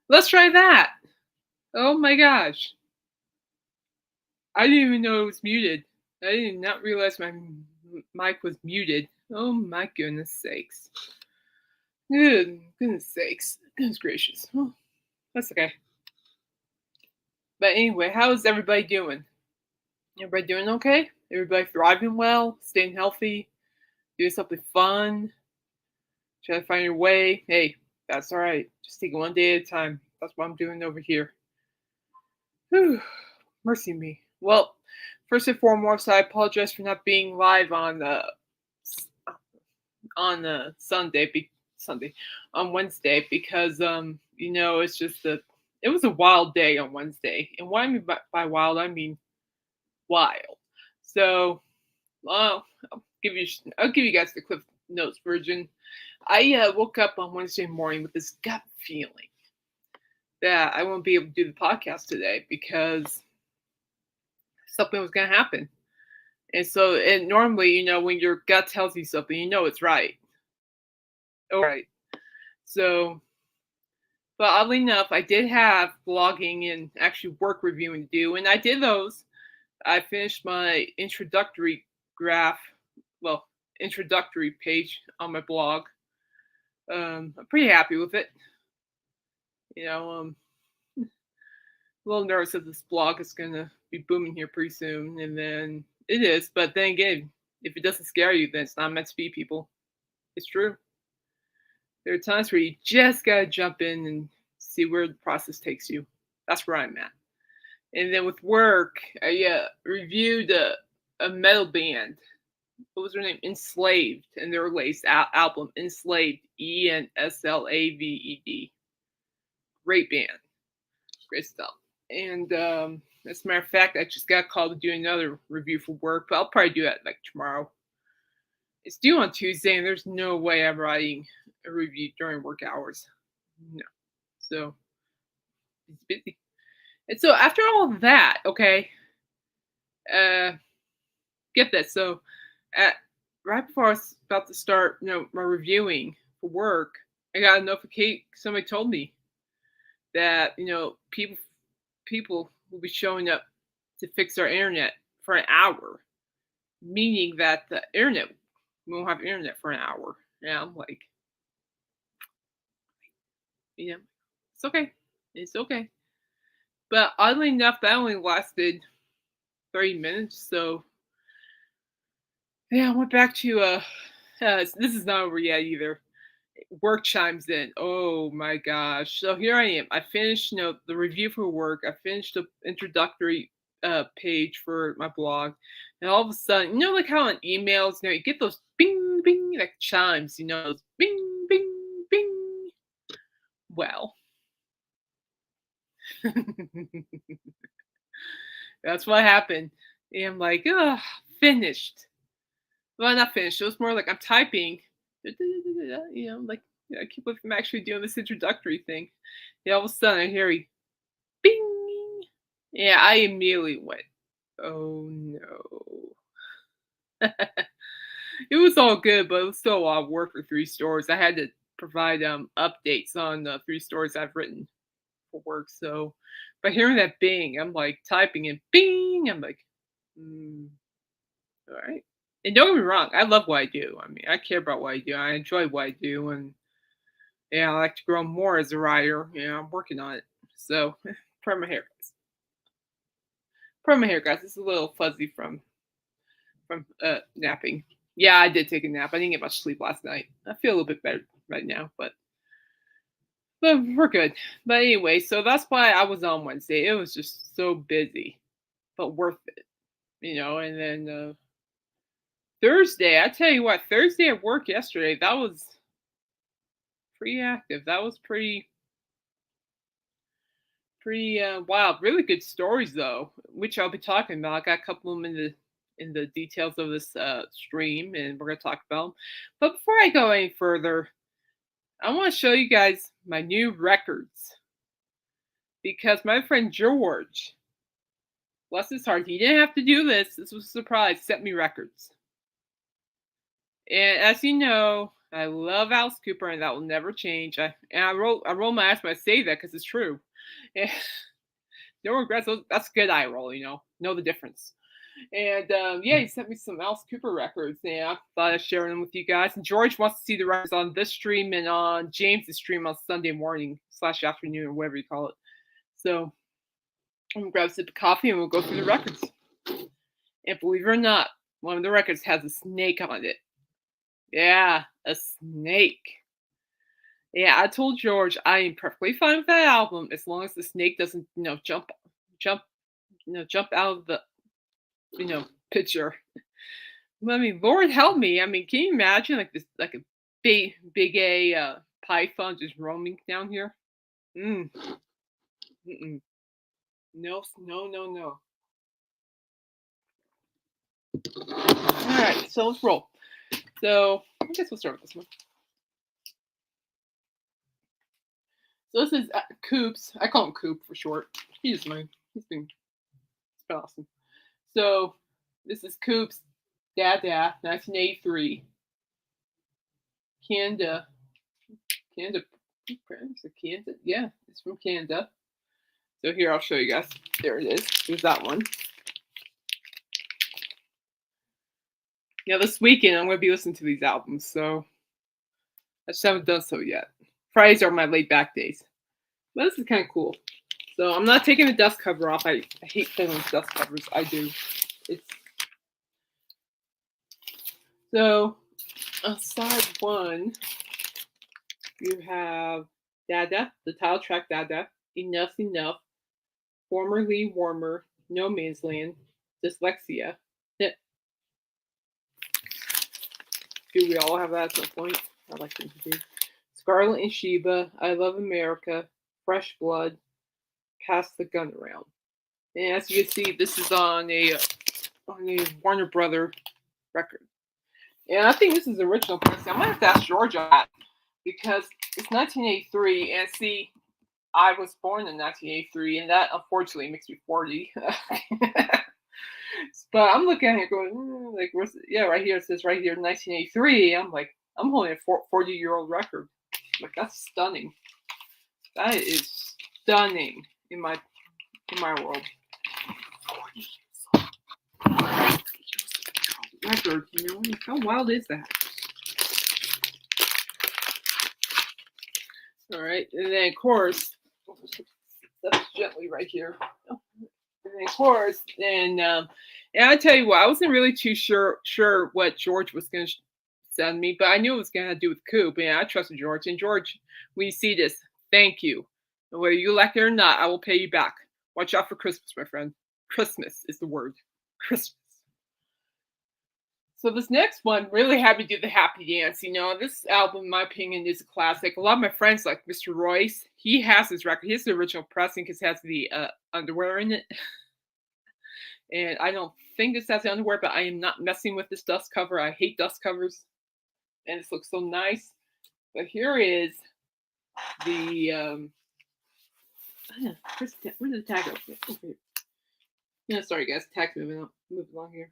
Let's try that. Oh my gosh. I didn't even know it was muted. I did not realize my mic was muted. Oh my goodness sakes. Goodness sakes. Goodness gracious. Oh, that's okay. But anyway, how is everybody doing? Everybody doing okay? Everybody thriving well? Staying healthy? Doing something fun? Trying to find your way? Hey, that's all right. Just take it one day at a time. That's what I'm doing over here. Whew, mercy me. Well, first and foremost, I apologize for not being live on Sunday, Sunday, on Wednesday because it's just it was a wild day on Wednesday, and what I mean by wild, I mean wild. So, I'll give you guys the Cliff Notes version. I woke up on Wednesday morning with this gut feeling that I won't be able to do the podcast today because something was going to happen. And so, and normally, when your gut tells you something, it's right. Oh, right. So, but oddly enough, I did have blogging and actually work reviewing to do, and I did those. I finished my graph, well, introductory page on my blog. I'm pretty happy with it. You know, a little nervous that this blog is gonna be booming here pretty soon, and then it is. But then again, if it doesn't scare you, then it's not meant to be. People, it's true. There are times where you just gotta jump in and see where the process takes you. That's where I'm at. And then with work, I reviewed a metal band. What was her name? Enslaved, and their latest album, Enslaved, Enslaved. Great band, great stuff. And as a matter of fact, I just got called to do another review for work, but I'll probably do that like tomorrow. It's due on Tuesday, and there's no way I'm writing a review during work hours. No. So it's busy. And so after all of that, okay, uh, get this. So at right before I was about to start, my reviewing for work, I got a notification. Somebody told me that people will be showing up to fix our internet for an hour, meaning that the internet we won't have internet for an hour. Yeah, I'm like, yeah, it's okay, it's okay. But oddly enough, that only lasted 30 minutes. So yeah, I went back to this is not over yet either. Work chimes in. Oh my gosh. So here I am. I finished, the review for work. I finished the introductory page for my blog. And all of a sudden, like how on emails, you get those bing bing like chimes, those bing bing bing. Well, that's what happened. And I'm like, ugh, finished. Well, not finished. It was more like I'm typing, like I keep with from actually doing this introductory thing. Yeah, all of a sudden I hear a bing. Yeah, I immediately went, oh no. It was all good, but it was still a lot of work for three stores. I had to provide updates on the three stories I've written for work. So, but hearing that bing, I'm like typing in bing. I'm like, mm, all right. And don't get me wrong, I love what I do. I mean, I care about what I do. I enjoy what I do, and yeah, I like to grow more as a writer. I'm working on it. So, part of my hair, guys. Part of my hair, guys. It's a little fuzzy from napping. Yeah, I did take a nap. I didn't get much sleep last night. I feel a little bit better right now, but we're good. But anyway, so that's why I was on Wednesday. It was just so busy, but worth it. And then Thursday, I tell you what, Thursday at work yesterday, that was pretty active. That was pretty wild. Really good stories though, which I'll be talking about. I got a couple of them in the details of this stream, and we're gonna talk about them. But before I go any further, I want to show you guys my new records because my friend George, bless his heart, he didn't have to do this. This was a surprise. Sent me records. And as you know, I love Alice Cooper, and that will never change. I roll my eyes when I say that because it's true. And no regrets. That's good eye roll. Know the difference. And yeah, he sent me some Alice Cooper records. Yeah, I thought I'd share them with you guys. And George wants to see the records on this stream and on James's stream on Sunday morning / afternoon or whatever you call it. So I'm gonna grab a sip of coffee and we'll go through the records. And believe it or not, one of the records has a snake on it. Yeah, a snake. Yeah, I told George I am perfectly fine with that album as long as the snake doesn't, jump, jump out of the, picture. I mean, Lord help me. I mean, can you imagine like this, like a big python just roaming down here? Mm, mm-mm. No, no, no, no. All right, so let's roll. So I guess we'll start with this one. So this is Coops. I call him Coop for short. He's been awesome. So this is Coops Dada, 1983. Canada. Is it Canada? Yeah, it's from Canada. So here, I'll show you guys. There it is. There's that one. Now this weekend, I'm going to be listening to these albums, so I just haven't done so yet. Fridays are my laid back days. But this is kind of cool. So I'm not taking the dust cover off. I hate playing with dust covers. I do. So on side one, you have Dada, the title track Dada, Enough's Enough, Formerly Warmer, No Man's Land, Dyslexia. Do we all have that at some point? I like them to do. Scarlet and Sheba, I Love America, Fresh Blood, Pass the Gun Around. And as you can see, this is on a Warner Brother record. And I think this is the original pressing. I might have to ask George on that because it's 1983, and see, I was born in 1983, and that unfortunately makes me 40. But I'm looking at it going, like, right here, it says right here, 1983. I'm like, I'm holding a 40-year-old record. Like, that's stunning. That is stunning in my world. 40 record, like, how wild is that? All right, and then of course, that's gently right here. And then of course, and I tell you what, I wasn't really too sure what George was going to send me, but I knew it was going to do with Coop, and I trusted George. And George, when you see this, thank you. And whether you like it or not, I will pay you back. Watch out for Christmas, my friend. Christmas is the word. Christmas. So this next one really had me do the happy dance. This album, in my opinion, is a classic. A lot of my friends, like Mr. Royce, he has his record. He has the original pressing because it has the underwear in it. And I don't think this has the underwear, but I am not messing with this dust cover. I hate dust covers. And this looks so nice. But here is the where's the tag up? Okay. Yeah, sorry guys, tag's moving along here.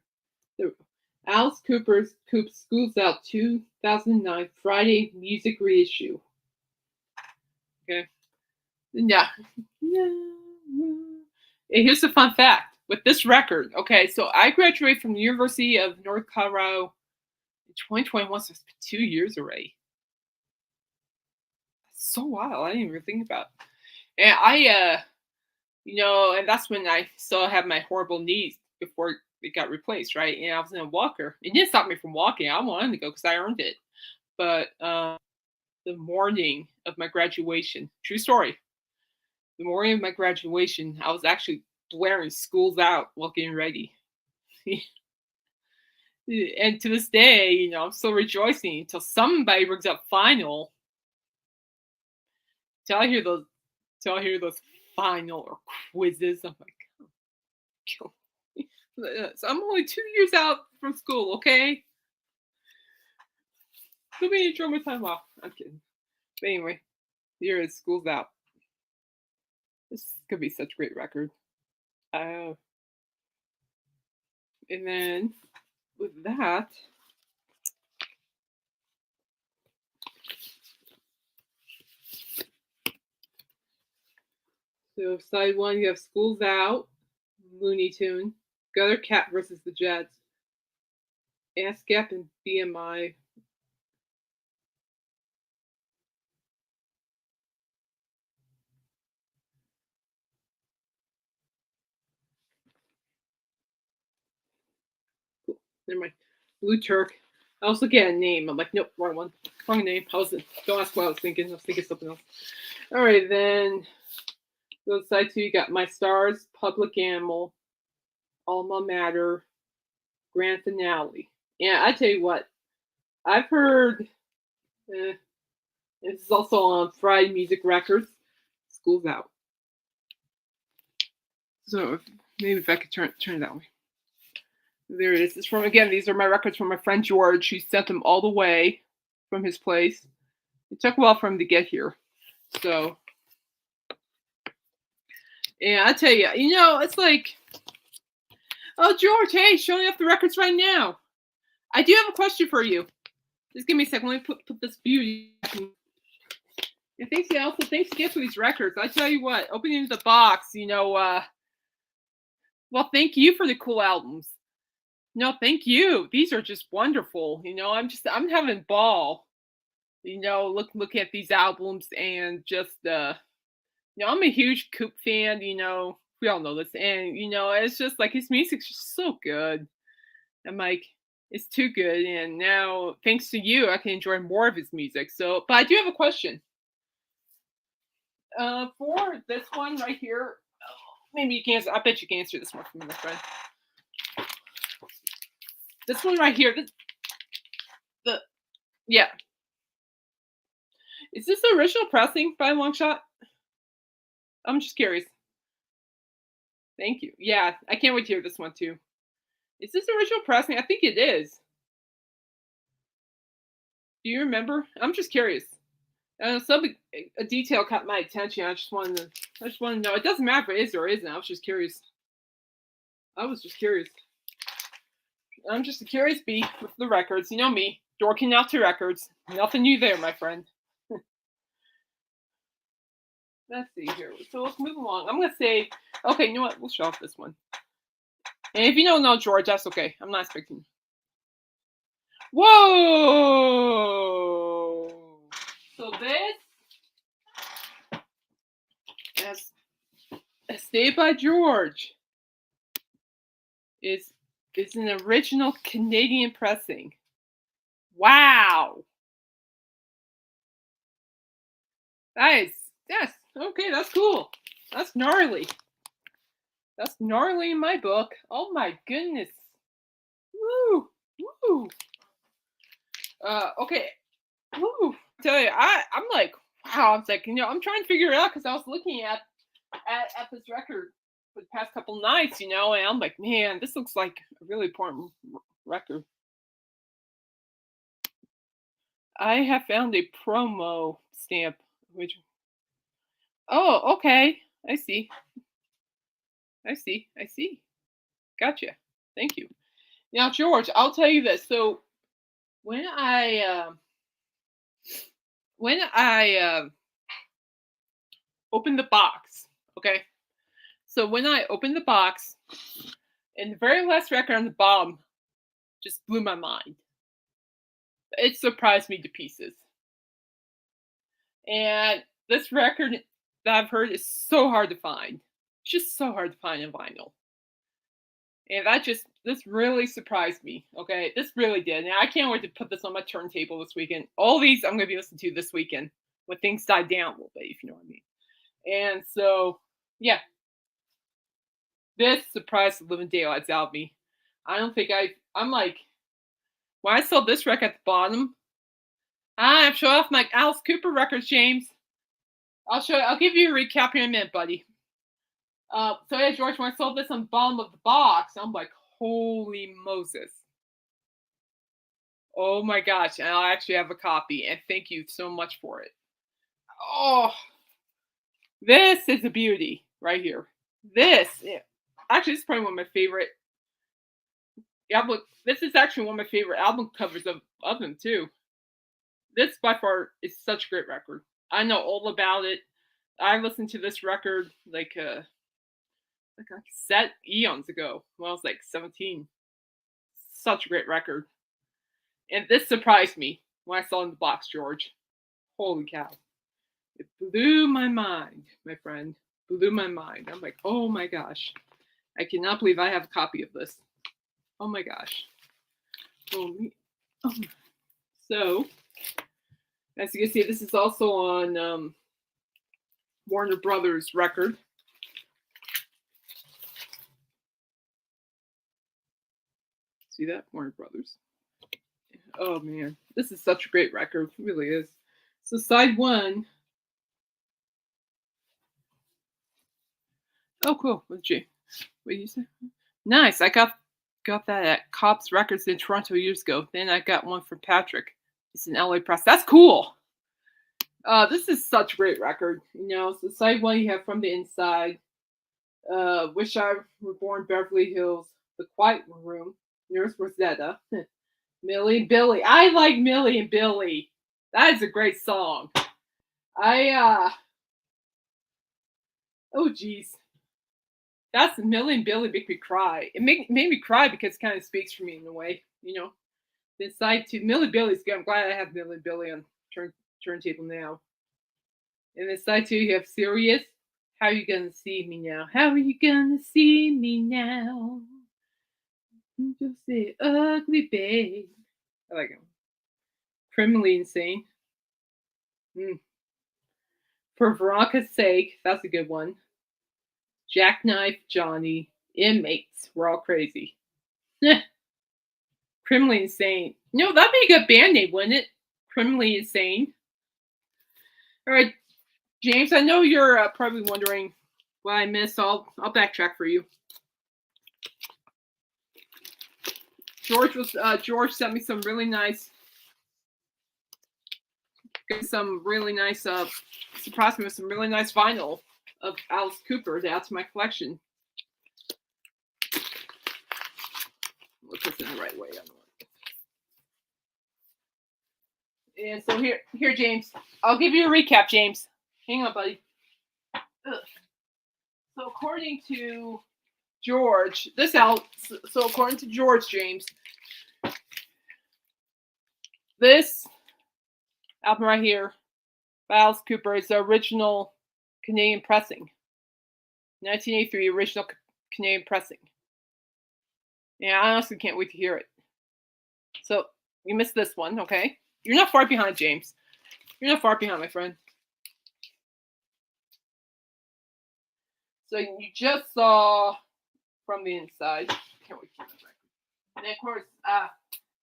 There we go. Alice Cooper's Schools Out 2009 Friday Music Reissue. Okay. Yeah. And here's a fun fact with this record. Okay, so I graduated from the University of North Colorado in 2021, so it's been 2 years already. That's so wild. I didn't even think about it. And I and that's when I still had my horrible knees before it got replaced, right? And I was in a walker. It didn't stop me from walking. I wanted to go because I earned it. But the morning of my graduation, true story, the morning of my graduation, I was actually blaring Schools Out while getting ready. And to this day, I'm still rejoicing until somebody brings up Final. Till I hear those Final or quizzes, I'm like, oh, so I'm only 2 years out from school, okay? Let me enjoy my time off. I'm kidding. But anyway, here is Schools Out. This could be such a great record. And then with that, So side one, you have Schools Out, Looney Tune, Gutter Cat versus the Jets, ASCAP and BMI. Never mind. Blue Turk. I was looking at a name. I'm like, nope, wrong one. Wrong name. Don't ask what I was thinking. I was thinking something else. All right, then go to side two. You got My Stars, Public Animal, Alma Mater, Grand Finale. Yeah, I tell you what, I've heard. Eh, this is also on Friday Music Records. School's Out. So maybe if I could turn it that way. There it is. It's from again. These are my records from my friend George. He sent them all the way from his place. It took a while for him to get here. So, yeah, I tell you, it's like, oh George, hey, showing off the records right now. I do have a question for you. Just give me a second. Let me put this beauty. And thanks again for these records. I tell you what, opening the box, well, thank you for the cool albums. No, thank you. These are just wonderful. I'm having a ball. Look at these albums and just I'm a huge Coop fan, we all know this. And it's just like his music's just so good. I'm like, it's too good. And now thanks to you, I can enjoy more of his music. So, but I do have a question. For this one right here, maybe you can answer. I bet you can answer this one for me, my friend. This one right here, yeah. Is this the original pressing by a long shot? I'm just curious. Thank you. Yeah, I can't wait to hear this one too. Is this the original pressing? I think it is. Do you remember? I'm just curious. A detail caught my attention. I just want to know. It doesn't matter if it is or isn't. I was just curious. I'm just a curious bee with the records. You know me, dorking out to records. Nothing new there, my friend. Let's see here. So let's move along. I'm gonna say, okay, you know what? We'll show off this one. And if you don't know George, that's okay. I'm not expecting. Whoa! So this, as stated by George, is an original Canadian pressing. Wow! Yes. Okay, that's cool. That's gnarly. That's gnarly in my book. Oh my goodness. Woo! Woo! Okay. Woo! I tell you, I'm like, wow. I was like, I'm trying to figure it out because I was looking at this record for the past couple nights, and I'm like, man, this looks like a really important record. I have found a promo stamp, which. Oh, okay. I see. Gotcha. Thank you. Now, George, I'll tell you this. So, when I opened the box, okay. So when I opened the box, and the very last record on the bottom just blew my mind. It surprised me to pieces. And this record that I've heard is so hard to find. It's just so hard to find in vinyl. And this really surprised me. Okay, this really did. And I can't wait to put this on my turntable this weekend. All these I'm going to be listening to this weekend when things die down a little bit, if you know what I mean. And so, yeah, this surprised the living daylights out of me. I don't think I'm like, when I saw this record at the bottom, I'm showing off my Alice Cooper records, James. I'll give you a recap here in a minute, buddy. So yeah, George, when I saw this on the bottom of the box, I'm like, holy Moses. Oh my gosh, and I actually have a copy, and thank you so much for it. Oh, this is a beauty right here. Actually, this is probably one of my favorite. This is actually one of my favorite album covers of them too. This by far is such a great record. I know all about it. I listened to this record like I said eons ago when I was like 17. Such a great record. And this surprised me when I saw it in the box, George. Holy cow. It blew my mind, my friend. Blew my mind. I'm like, oh my gosh. I cannot believe I have a copy of this. Oh my gosh. Holy. Oh. So, as you can see, this is also on Warner Brothers record. See that? Warner Brothers. Oh man, this is such a great record. It really is. So side one. Oh cool. What did you say? Nice. I got that at Cops Records in Toronto years ago. Then I got one from Patrick. It's an LA Press. That's cool. This is such a great record. You know, so side one you have From the Inside, Wish I Were Born Beverly Hills, The Quiet Room, Nurse Rosetta, Millie and Billy. I like Millie and Billy. That is a great song. Oh geez. That's Millie and Billy make me cry. It made me cry because it kind of speaks for me in a way, you know. This side two, Millie Billy's good. I'm glad I have Millie Billy on turntable now. And then side two, you have Serious. How are you gonna see me now? How are you gonna see me now? Just say ugly babe. I like him. Criminally Insane. For Veronica's Sake, that's a good one. Jackknife Johnny. Inmates. We're all crazy. Criminally Insane. No, that'd be a good band name, wouldn't it? Criminally Insane. All right, James, I know you're probably wondering what I missed. I'll backtrack for you. George sent me some really nice surprised me with some really nice vinyl of Alice Cooper to add to my collection. Look this in the right way. And so here, James. I'll give you a recap, James. Hang on, buddy. Ugh. So according to George, according to George, James, this album right here by Alice Cooper is the original Canadian pressing. 1983 original Canadian pressing. Yeah, I honestly can't wait to hear it. So you missed this one, okay? You're not far behind, James. You're not far behind, my friend. So you just saw From the Inside. Can't wait to hear that record. And of course,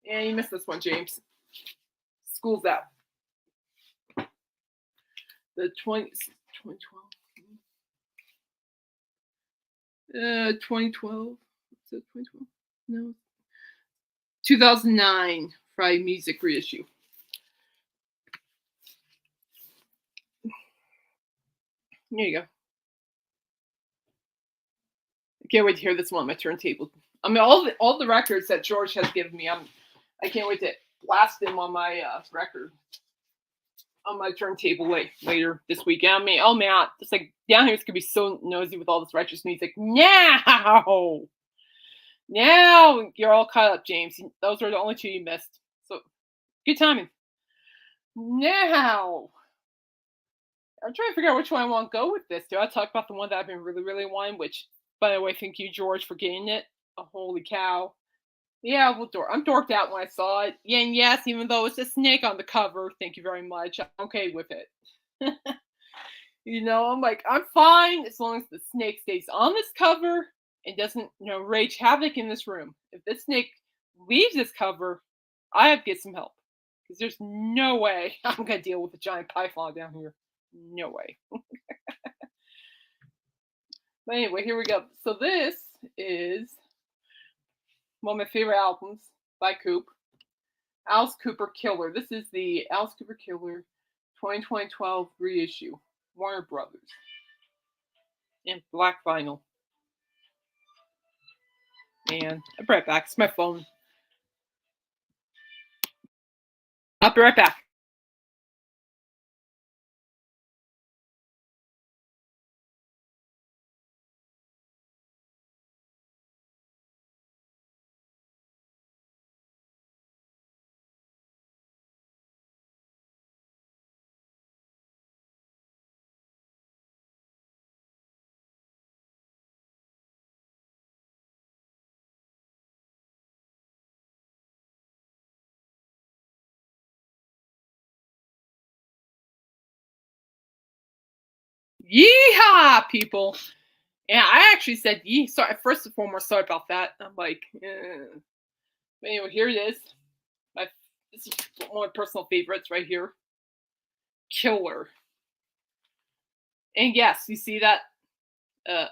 yeah, you missed this one, James. School's Out. The 2012. 2012. Is it 2012? No. 2009 Friday Music reissue. There you go. I can't wait to hear this one on my turntable. I mean, all the records that George has given me, I can't wait to blast them on my record on my turntable later this weekend. I mean, oh man, it's like down here it's gonna be so noisy with all this righteous music. Now you're all caught up, James. Those are the only two you missed. So good timing. Now I'm trying to figure out which one I want to go with this. Do I talk about the one that I've been really, really wanting? Which, by the way, thank you, George, for getting it. Oh, holy cow. Yeah, well, I'm dorked out when I saw it. Yeah, and yes, even though it's a snake on the cover, thank you very much. I'm okay with it. You know, I'm like, I'm fine as long as the snake stays on this cover and doesn't, wreak havoc in this room. If this snake leaves this cover, I have to get some help. Because there's no way I'm going to deal with a giant python down here. No way. But anyway, here we go. So this is one of my favorite albums by Coop. Alice Cooper Killer. This is the Alice Cooper Killer 2012 reissue. Warner Brothers. In black vinyl. And I'll be right back. It's my phone. I'll be right back. Yeehaw, people. And I actually said yee. Sorry, first and foremost, sorry about that. I'm like, but anyway, here it is. This is one of my personal favorites right here. Killer. And yes, you see that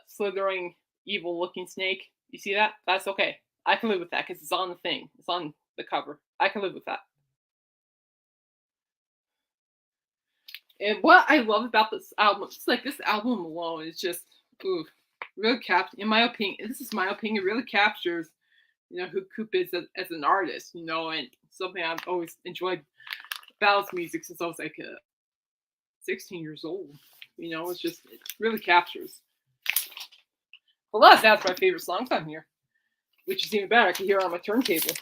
slithering, evil-looking snake? You see that? That's okay. I can live with that because it's on the thing. It's on the cover. I can live with that. And what I love about this album, just like this album alone, is just, ooh, really in my opinion, this is my opinion, really captures, who Coop is as an artist, and something I've always enjoyed about his music since I was like 16 years old. It's just, it really captures. Well, that's my favorite songs on here, which is even better. I can hear it on my turntable.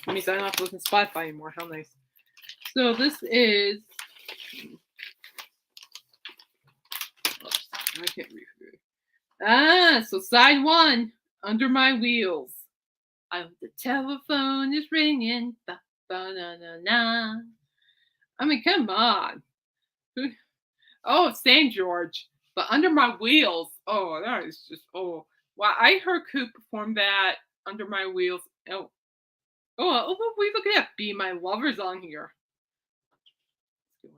That means I don't have to listen to Spotify anymore. How nice. So this is, I can't read. So side 1, Under My Wheels. The telephone is ringing. Ba, ba, na, na, na. I mean, come on. Oh, St. George. But Under My Wheels. Oh, that is just, oh. Wow, I heard Coop perform that, Under My Wheels. Oh, look at that. Be My Lover's on here. It's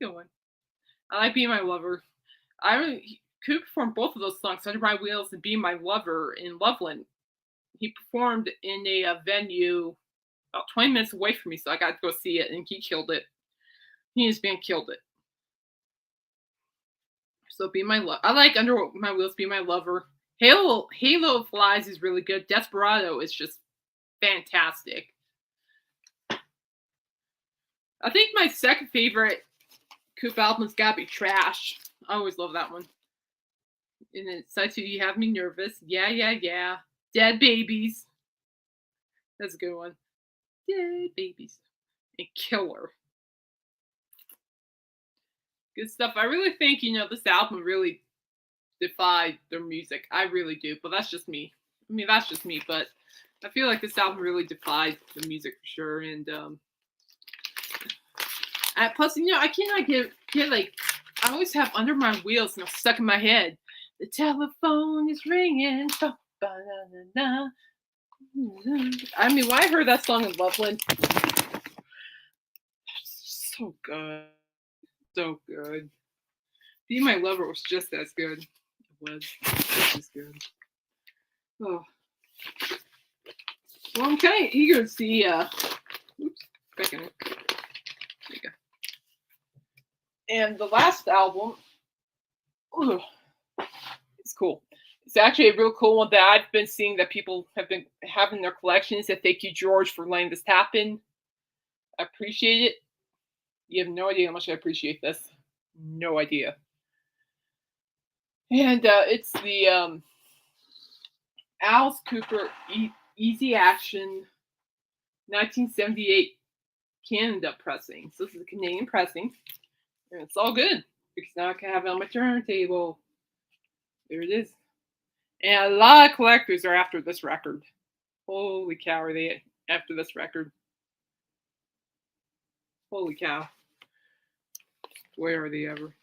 going. I like Be My Lover. Coop performed both of those songs, Under My Wheels and Be My Lover, in Loveland. He performed in a venue about 20 minutes away from me, so I got to go see it, and he killed it. He and his band killed it. So Be My Love. I like Under My Wheels, Be My Lover. Halo Flies is really good. Desperado is just fantastic. I think my second favorite Coop album's gotta be Trash. I always love that one. And then Side 2, You Have Me Nervous. Yeah. Dead Babies. That's a good one. Dead Babies. And Killer. Good stuff. I really think, this album really defied their music. I really do. But that's just me. That's just me. But I feel like this album really defied the music for sure. And plus, I cannot get like, I always have Under My Wheels stuck in my head. The telephone is ringing. I mean, when I heard that song in Loveland, so good. So good. Be My Lover was just as good. It was. Just as good. Oh. Well, I'm kind of eager to see, back in it. There you go. And the last album, it's cool. It's actually a real cool one that I've been seeing that people have been having in their collections. And thank you, George, for letting this happen. I appreciate it. You have no idea how much I appreciate this. No idea. And it's the Alice Cooper Easy Action 1978 Canada pressing. So this is a Canadian pressing. And it's all good because now I can have it on my turntable. There it is. And a lot of collectors are after this record. Holy cow, are they after this record? Holy cow. Where are they ever?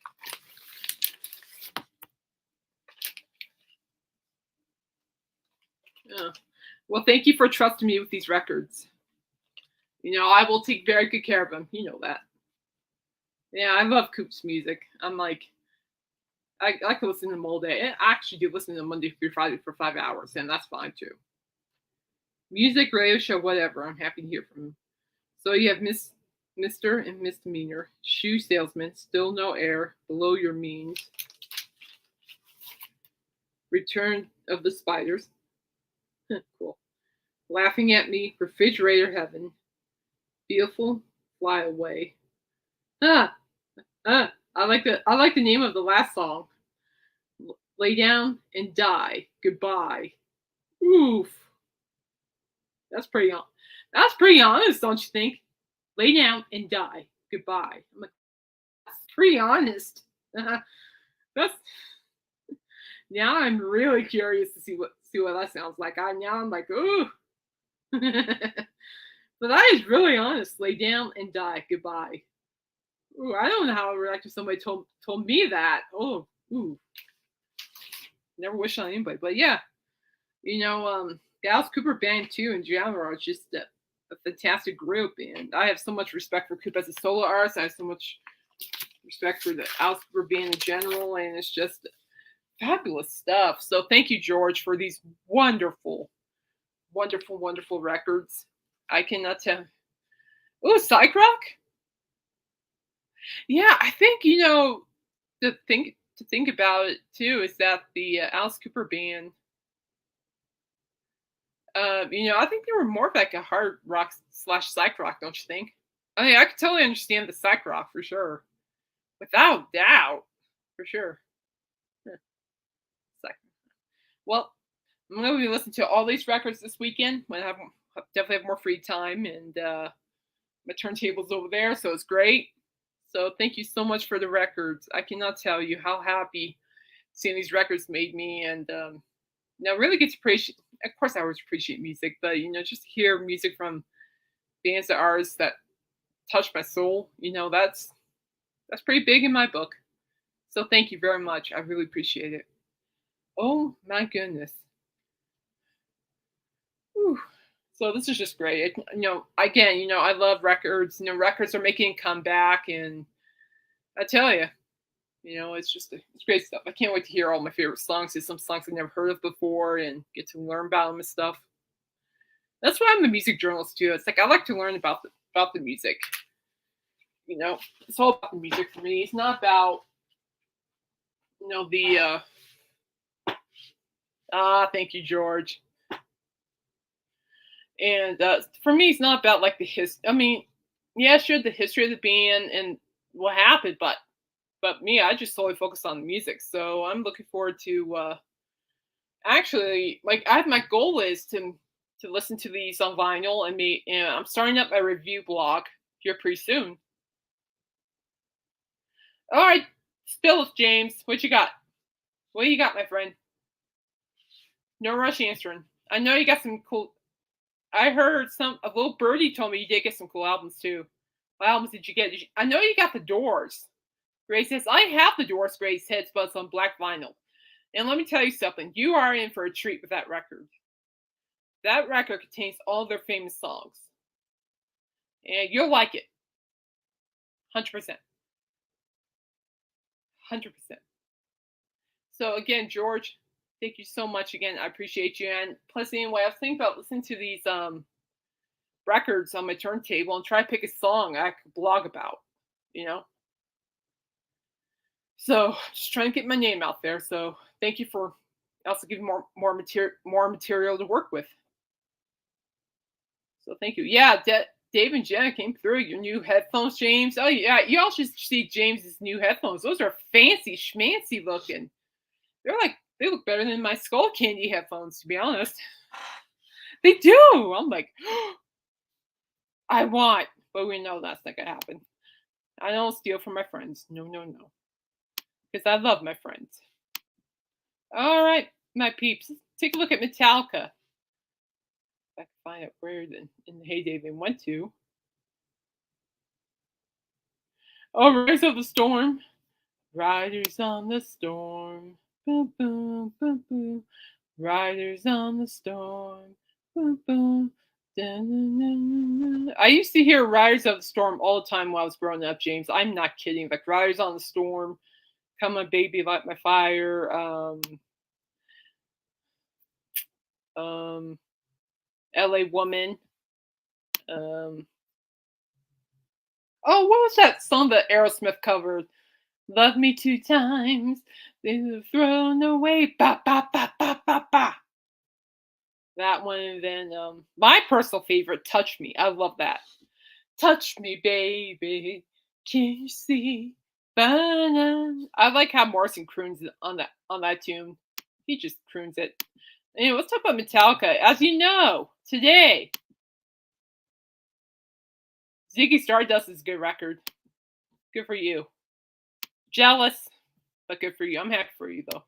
Well, thank you for trusting me with these records. I will take very good care of them. You know that. Yeah, I love Coop's music. I'm like, I can listen to them all day. I actually do listen to them Monday through Friday for 5 hours, and that's fine too. Music, radio show, whatever. I'm happy to hear from them. So you have Mr. and Misdemeanor, Shoe Salesman, Still No Air, Below Your Means, Return of the Spiders. Cool. Laughing at Me, Refrigerator Heaven, Beautiful, Fly Away. I like the name of the last song. Lay Down and Die. Goodbye. Oof. That's pretty honest, don't you think? Lay down and die. Goodbye. I'm like, that's pretty honest. That's now I'm really curious to see what that sounds like. I'm like, ooh. But that is really honest. Lay down and die. Goodbye. Ooh, I don't know how I would react if somebody told me that. Oh, ooh, never wish on anybody. But yeah, the Alice Cooper band too in general is just a fantastic group, and I have so much respect for Cooper as a solo artist. I have so much respect for the Alice Cooper band in general, and it's just fabulous stuff. So thank you, George, for these wonderful, wonderful, wonderful records. I cannot tell. Oh, psych rock. Yeah, I think to think about it too is that the Alice Cooper band. I think they were more of like a hard rock slash psych rock, don't you think? I mean, I could totally understand the psych rock for sure, without doubt, for sure. Yeah, psych. Well, I'm gonna be listening to all these records this weekend when I definitely have more free time, and my turntable's over there, so it's great. So thank you so much for the records. I cannot tell you how happy seeing these records made me, and now really get to appreciate. Of course, I always appreciate music, but just hear music from bands and artists that touch my soul. That's pretty big in my book. So thank you very much. I really appreciate it. Oh my goodness. Whew. So this is just great. Again, I love records. Records are making a comeback, and I tell you, it's great stuff. I can't wait to hear all my favorite songs. There's some songs I've never heard of before, and get to learn about them and stuff. That's why I'm a music journalist too. It's like I like to learn about the music. It's all about the music for me. It's not about the thank you, George. And for me, it's not about like the I mean, yeah, sure, the history of the band and what happened, but me, I just solely focus on the music. So I'm looking forward to actually, like, my goal is to listen to these on vinyl, and I'm starting up my review blog here pretty soon. All right, spill it, James. What you got? What you got, my friend? No rush answering. I know you got some cool. I heard a little birdie told me you did get some cool albums too. What albums did you get? I know you got the Doors. Grace says I have the Doors. Grace heads, but it's on black vinyl. And let me tell you something. You are in for a treat with that record. That record contains all their famous songs, and you'll like it. 100%. 100%. So again, George, thank you so much again. I appreciate you. And plus, anyway, I was thinking about listening to these records on my turntable and try to pick a song I could blog about. You know. So just trying to get my name out there. So thank you for also giving more material to work with. So thank you. Yeah, Dave and Jenna came through. Your new headphones, James. Oh yeah, you all should see James's new headphones. Those are fancy schmancy looking. They look better than my skull candy headphones, to be honest. They do. I'm like, I want, but we know that's not gonna happen. I don't steal from my friends. No, no, no. Because I love my friends. All right, my peeps. Let's take a look at Metallica. If I can find out where in the heyday they went to. Oh, Rise of the Storm. Riders on the storm. Boom, boom, boom, boom. Riders on the storm. Boom, boom. I used to hear Riders of the Storm all the time while I was growing up, James. I'm not kidding. Like Riders on the Storm, Come on Baby, Light My Fire, LA Woman. Oh, what was that song that Aerosmith covered? Love Me Two Times, then thrown away. Ba ba ba ba ba ba. That one, and then my personal favorite, Touch Me. I love that. Touch me, baby. Can you see? Ba-na. I like how Morrison croons on that tune. He just croons it. Anyway, let's talk about Metallica. As you know, today, Ziggy Stardust is a good record. Good for you. Jealous, but good for you. I'm happy for you, though.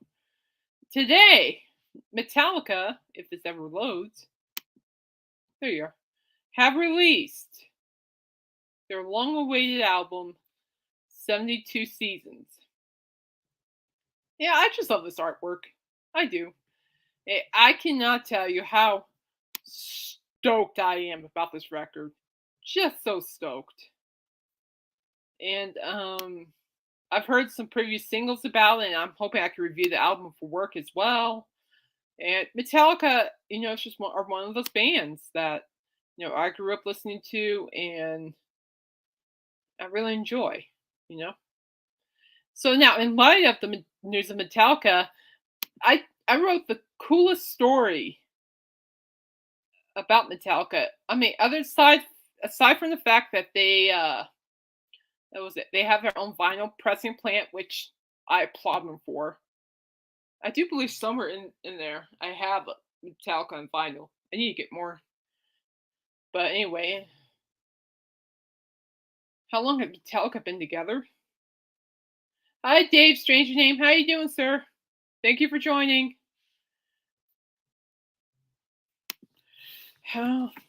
Today, Metallica, if this ever loads, there you are, have released their long-awaited album, 72 seasons. Yeah, I just love this artwork. I do. I cannot tell you how stoked I am about this record. Just so stoked. And I've heard some previous singles about it, and I'm hoping I can review the album for work as well. And Metallica, it's just one of those bands that I grew up listening to, and I really enjoy. You know. So now, in light of the news of Metallica, I wrote the coolest story about Metallica. I mean, aside from the fact that they have their own vinyl pressing plant, which I applaud them for. I do believe somewhere in there I have Metallica on vinyl. I need to get more. But anyway, how long have Metallica been together? Hi, Dave, stranger name. How you doing, sir? Thank you for joining.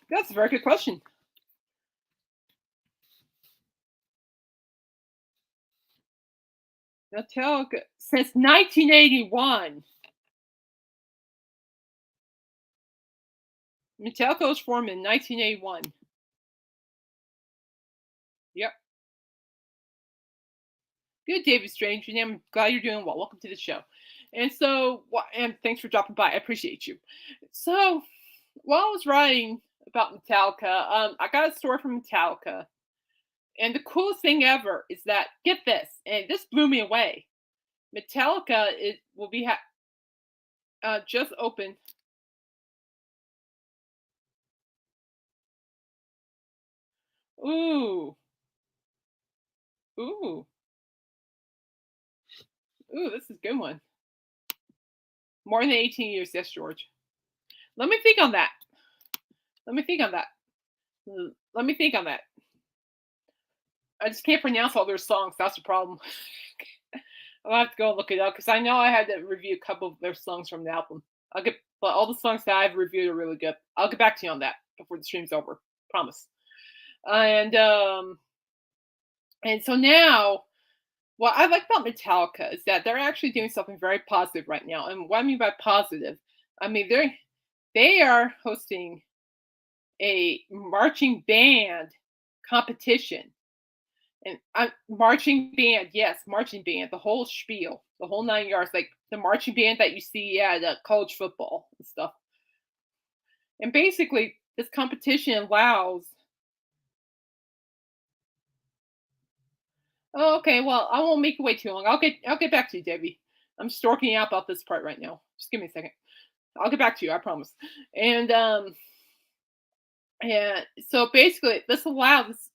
That's a very good question. Metallica since 1981. Metallica was formed in 1981. Yep. Good, David Strange. And I'm glad you're doing well. Welcome to the show. And so, and thanks for dropping by. I appreciate you. So, while I was writing about Metallica, I got a story from Metallica. And the coolest thing ever is that, get this, and this blew me away. Metallica will be just opened. Ooh. Ooh. Ooh, this is a good one. More than 18 years, yes, George. Let me think on that. Let me think on that. Let me think on that. I just can't pronounce all their songs. That's the problem. I'll have to go and look it up because I know I had to review a couple of their songs from the album. But all the songs that I've reviewed are really good. I'll get back to you on that before the stream's over. Promise. And so now, what I like about Metallica is that they're actually doing something very positive right now. And what I mean by positive, I mean they are hosting a marching band competition. And marching band, yes, marching band, the whole spiel, the whole 9 yards, like the marching band that you see at college football and stuff. And basically, this competition allows. Oh, okay, well, I won't make you wait too long. I'll get back to you, Debbie. I'm storking out about this part right now. Just give me a second. I'll get back to you. I promise. And yeah, so basically, this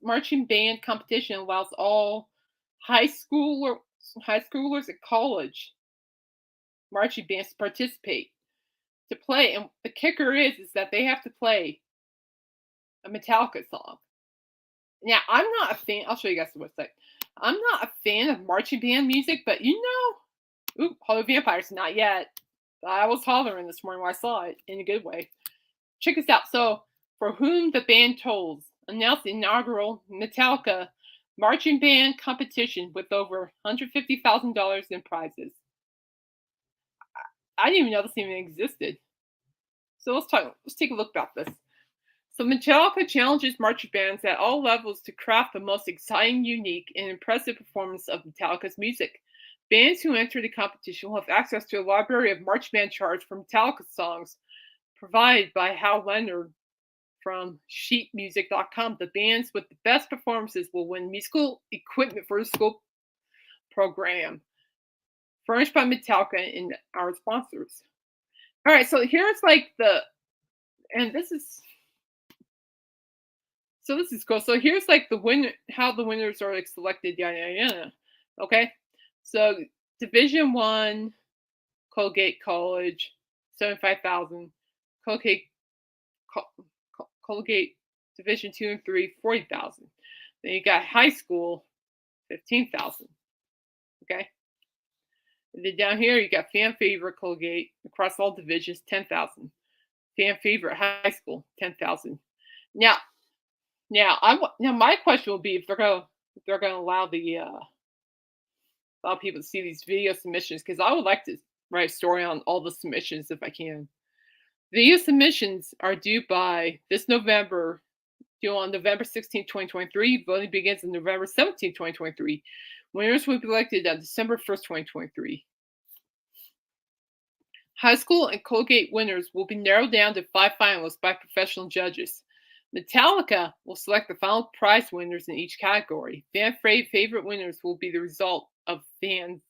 marching band competition allows all high schooler high schoolers at college marching bands to participate to play. And the kicker is that they have to play a Metallica song. Now, I'm not a fan. I'll show you guys the website. I'm not a fan of marching band music, but Hollow Vampires, not yet. I was hollering this morning when I saw it in a good way. Check this out. So, For Whom the Band Tolls announced the inaugural Metallica marching band competition with over $150,000 in prizes. I didn't even know this even existed. So let's take a look about this. So Metallica challenges marching bands at all levels to craft the most exciting, unique, and impressive performance of Metallica's music. Bands who enter the competition will have access to a library of march band charts for Metallica songs provided by Hal Leonard from sheetmusic.com. The bands with the best performances will win musical equipment for the school program, furnished by Metallica and our sponsors. All right, so here's this is cool. So here's like the winner, how the winners are like selected. Yeah. Okay, so Division 1, Colgate College, 75,000. Colgate Division 2 and 3, 40,000. Then you got high school, 15,000. Okay. And then down here you got fan favorite Colgate across all divisions, 10,000. Fan favorite high school, 10,000. Now my question will be if they're gonna allow the a lot of people to see these video submissions because I would like to write a story on all the submissions if I can. Video submissions are due by this November, due on November 16th, 2023. Voting begins on November 17th, 2023. Winners will be elected on December 1st, 2023. High school and Colgate winners will be narrowed down to 5 finalists by professional judges. Metallica will select the final prize winners in each category. Fan favorite winners will be the result of fan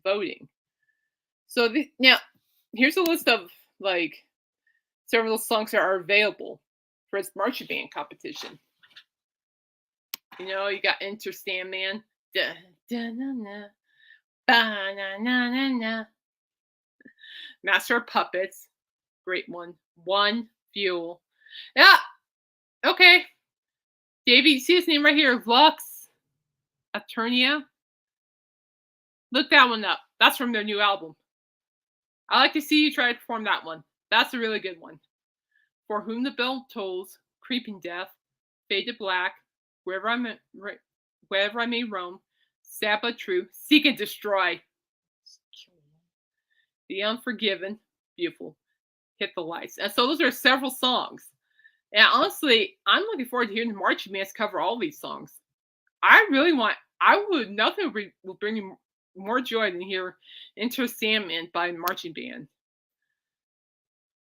voting. So now, here's a list of like several songs that are available for its marching band competition. You know, you got Enter Sandman, da da na na, ba na na na na. Master of Puppets, great one. One Fuel. Yeah, okay. Davey, you see his name right here, Lux Eternia. Look that one up. That's from their new album. I like to see you try to perform that one. That's a really good one. For Whom the Bell Tolls, Creeping Death, Fade to Black, Wherever I May Roam, Sad But True, Seek and Destroy, The Unforgiven, beautiful, Hit the Lights. And so those are several songs. And honestly, I'm looking forward to hearing the marching bands cover all these songs. Nothing would bring me more joy than hear Enter Sandman by marching band.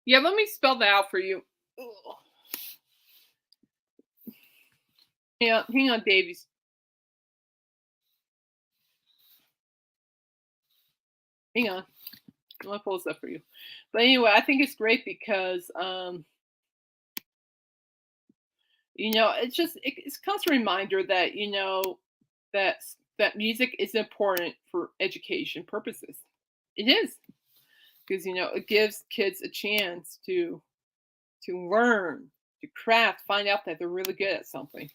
Yeah, let me spell that out for you. Ugh. Yeah, hang on, Davies. Hang on. I'll pull this up for you. But anyway, I think it's great because it's a constant reminder that that music is important for education purposes. It is, because it gives kids a chance to learn, to craft, find out that they're really good at something.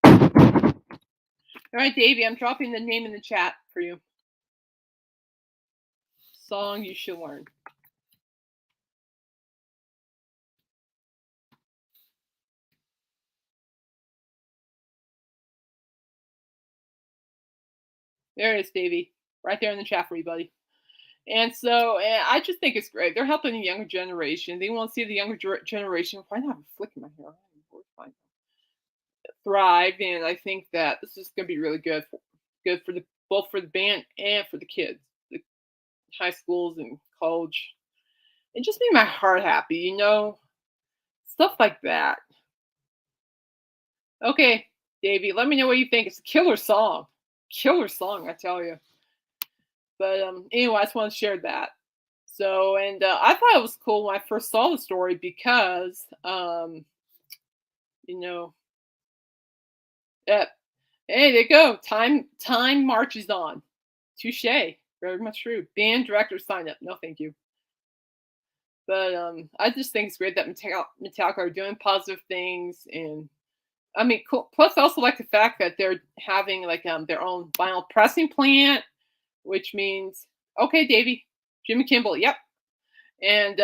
All right, Davey, I'm dropping the name in the chat for you. Song you should learn. There it is, Davey. Right there in the chat for you, buddy. And I just think it's great. They're helping the younger generation. They want to see the younger generation. Why not flicking my hair? Thrive, and I think that this is going to be really good for both for the band and for the kids, the high schools and college. It just made my heart happy, stuff like that. Okay, Davey, let me know what you think. It's a killer song, I tell you. But anyway, I just want to share that. So, and I thought it was cool when I first saw the story because, hey, there you go. Time marches on. Touche. Very much true. Band director signed up. No, thank you. But I just think it's great that Metallica are doing positive things, and I mean, cool. Plus, I also like the fact that they're having like their own vinyl pressing plant, which means okay, Davey, Jimmy Kimball, yep, and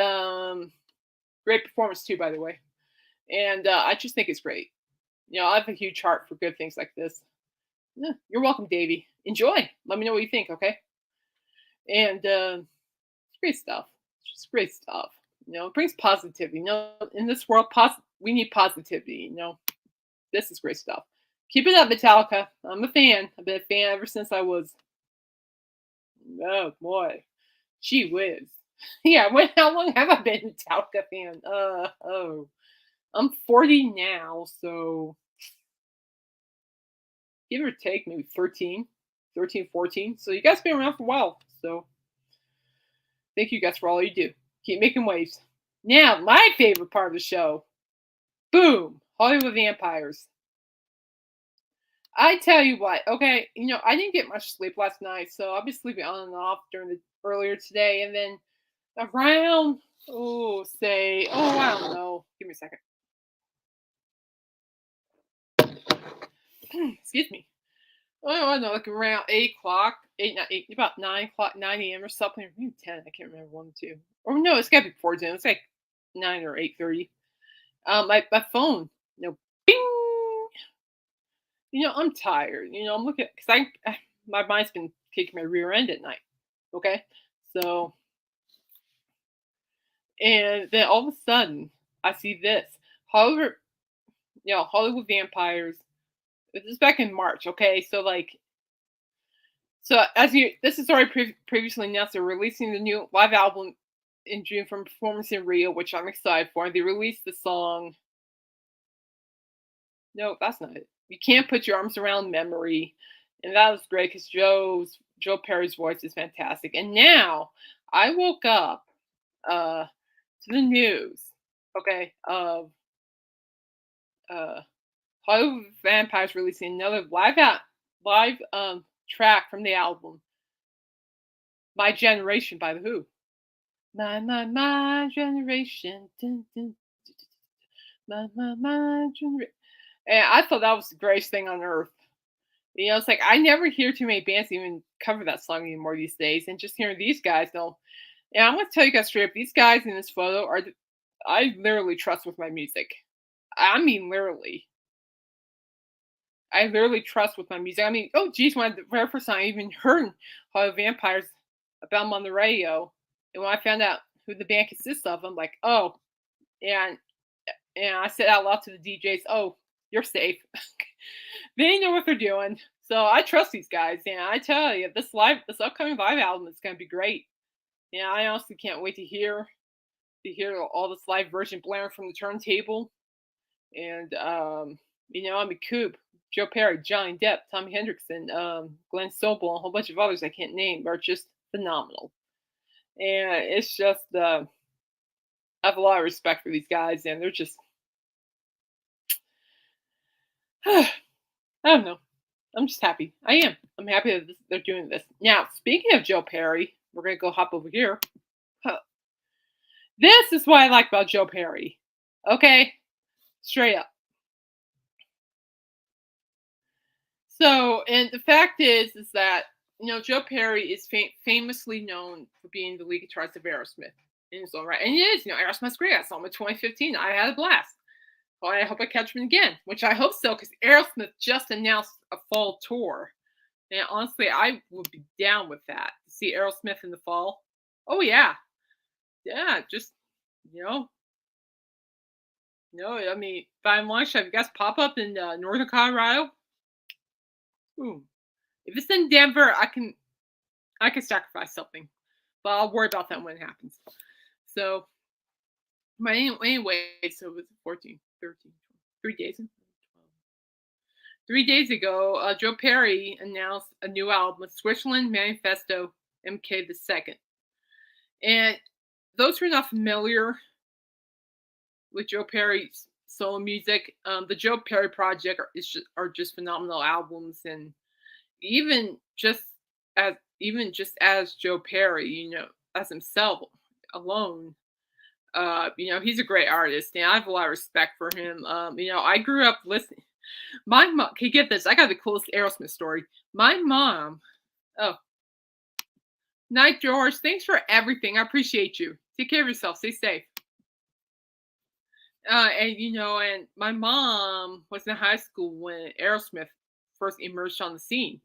great performance too, by the way. And I just think it's great. I have a huge heart for good things like this. Yeah, you're welcome, Davey. Enjoy. Let me know what you think, okay? And it's great stuff. It's just great stuff. It brings positivity. In this world, we need positivity. This is great stuff. Keep it up, Metallica. I'm a fan. I've been a fan ever since I was. Oh boy, gee whiz. Yeah, how long have I been a Metallica fan? I'm 40 now, so give or take maybe 13, 14. So you guys been around for a while. So thank you guys for all you do. Keep making waves. Now, my favorite part of the show. Boom! Hollywood Vampires. I tell you what, okay, I didn't get much sleep last night, so I'll be sleeping on and off earlier today, and then around, I don't know. Give me a second. Excuse me. I don't know, like around 8 o'clock, about 9 o'clock, 9 a.m. or something, or maybe 10, I can't remember, 1 or 2. Or no, it's got to be before 10. It's like 9 or 8:30. My phone, bing! I'm tired. I'm looking, because my mind's been kicking my rear end at night. Okay, so and then all of a sudden I see this Hollywood, Hollywood Vampires. This is back in March. Okay, so as you, this is already previously announced. They're releasing the new live album in June from performance in Rio, which I'm excited for. They released the song. No, that's not it. You can't put your arms around memory, and that was great because Joe Perry's voice is fantastic. And now I woke up to the news, okay, of uh, Hollywood Vampires releasing another live track from the album "My Generation" by the Who. My generation. Dun, dun, dun, dun, my generation. And I thought that was the greatest thing on earth. It's like I never hear too many bands even cover that song anymore these days. And just hearing these guys, though, and I'm gonna tell you guys straight up, these guys in this photo I literally trust with my music. I mean, literally. I literally trust with my music. I mean, oh geez, when the very first time I even heard Hollywood Vampires about them on the radio, and when I found out who the band consists of, I'm like, oh, and I said out loud to the DJs, oh, you're safe. They know what they're doing. So I trust these guys. And I tell you, this upcoming live album is going to be great. Yeah, I honestly can't wait to hear all this live version blaring from the turntable. And I mean, Coop, Joe Perry, Johnny Depp, Tommy Hendrickson, Glenn Sobel, and a whole bunch of others I can't name are just phenomenal. And it's just I have a lot of respect for these guys, and they're just I don't know. I'm just happy. I am. I'm happy that they're doing this. Now, speaking of Joe Perry, we're going to go hop over here. Huh. This is what I like about Joe Perry. Okay? Straight up. So, and the fact is that, Joe Perry is famously known for being the lead guitarist of Aerosmith in his own right. And it is, Aerosmith's great. I saw him in 2015. I had a blast. Well, I hope I catch him again, which I hope so, because Aerosmith just announced a fall tour. And honestly, I would be down with that. To see Aerosmith in the fall. Oh, yeah. Yeah, just, I mean, by and large, have you guys pop up in northern Colorado? Ooh. If it's in Denver, I can sacrifice something. But I'll worry about that when it happens. So, anyway, so it was 14, 13, 3 days. 3 days ago, Joe Perry announced a new album with Switzerland Manifesto MK the Second. And those who are not familiar with Joe Perry's solo music, the Joe Perry Project are just phenomenal albums, and even just as Joe Perry, as himself alone, he's a great artist, and I have a lot of respect for him. I grew up listening. My mom, can you get this? I got the coolest Aerosmith story. My mom, oh, night, George. Thanks for everything. I appreciate you. Take care of yourself. Stay safe. And my mom was in high school when Aerosmith first emerged on the scene,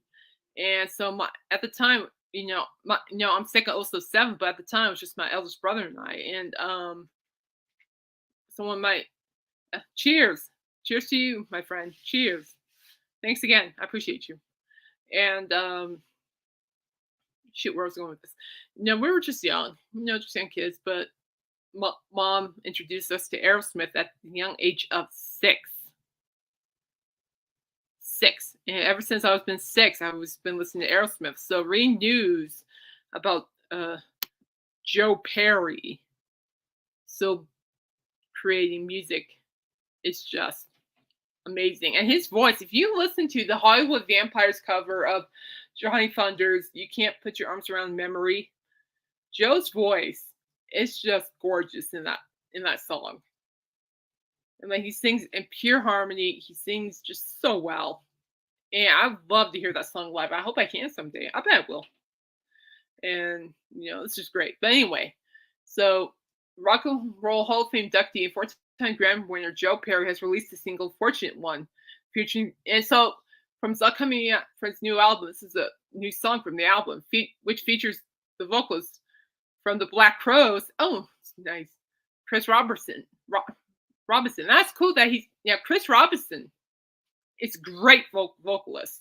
and so at the time, I'm second, also 7, but at the time it was just my eldest brother and I, and someone might cheers to you, my friend. Cheers. Thanks again. I appreciate you. And shoot, where I was going with this? We were just young, just young kids, but mom introduced us to Aerosmith at the young age of 6. And ever since I was been 6, I was been listening to Aerosmith. So reading news about Joe Perry still creating music is just amazing. And his voice, if you listen to the Hollywood Vampires cover of Johnny Thunders, You Can't Put Your Arms Around Memory, Joe's voice is just gorgeous in that song. And he sings in pure harmony. He sings just so well. And I'd love to hear that song live. I hope I can someday. I bet I will. And, it's just great. But anyway, so Rock and Roll Hall of Fame inductee and 4-time Grammy winner Joe Perry has released the single Fortunate One, featuring, and so from his upcoming for his new album. This is a new song from the album, which features the vocalist from the Black Crowes. Oh, nice, Chris Robertson. Robinson. That's cool that Chris Robinson is great vocalist.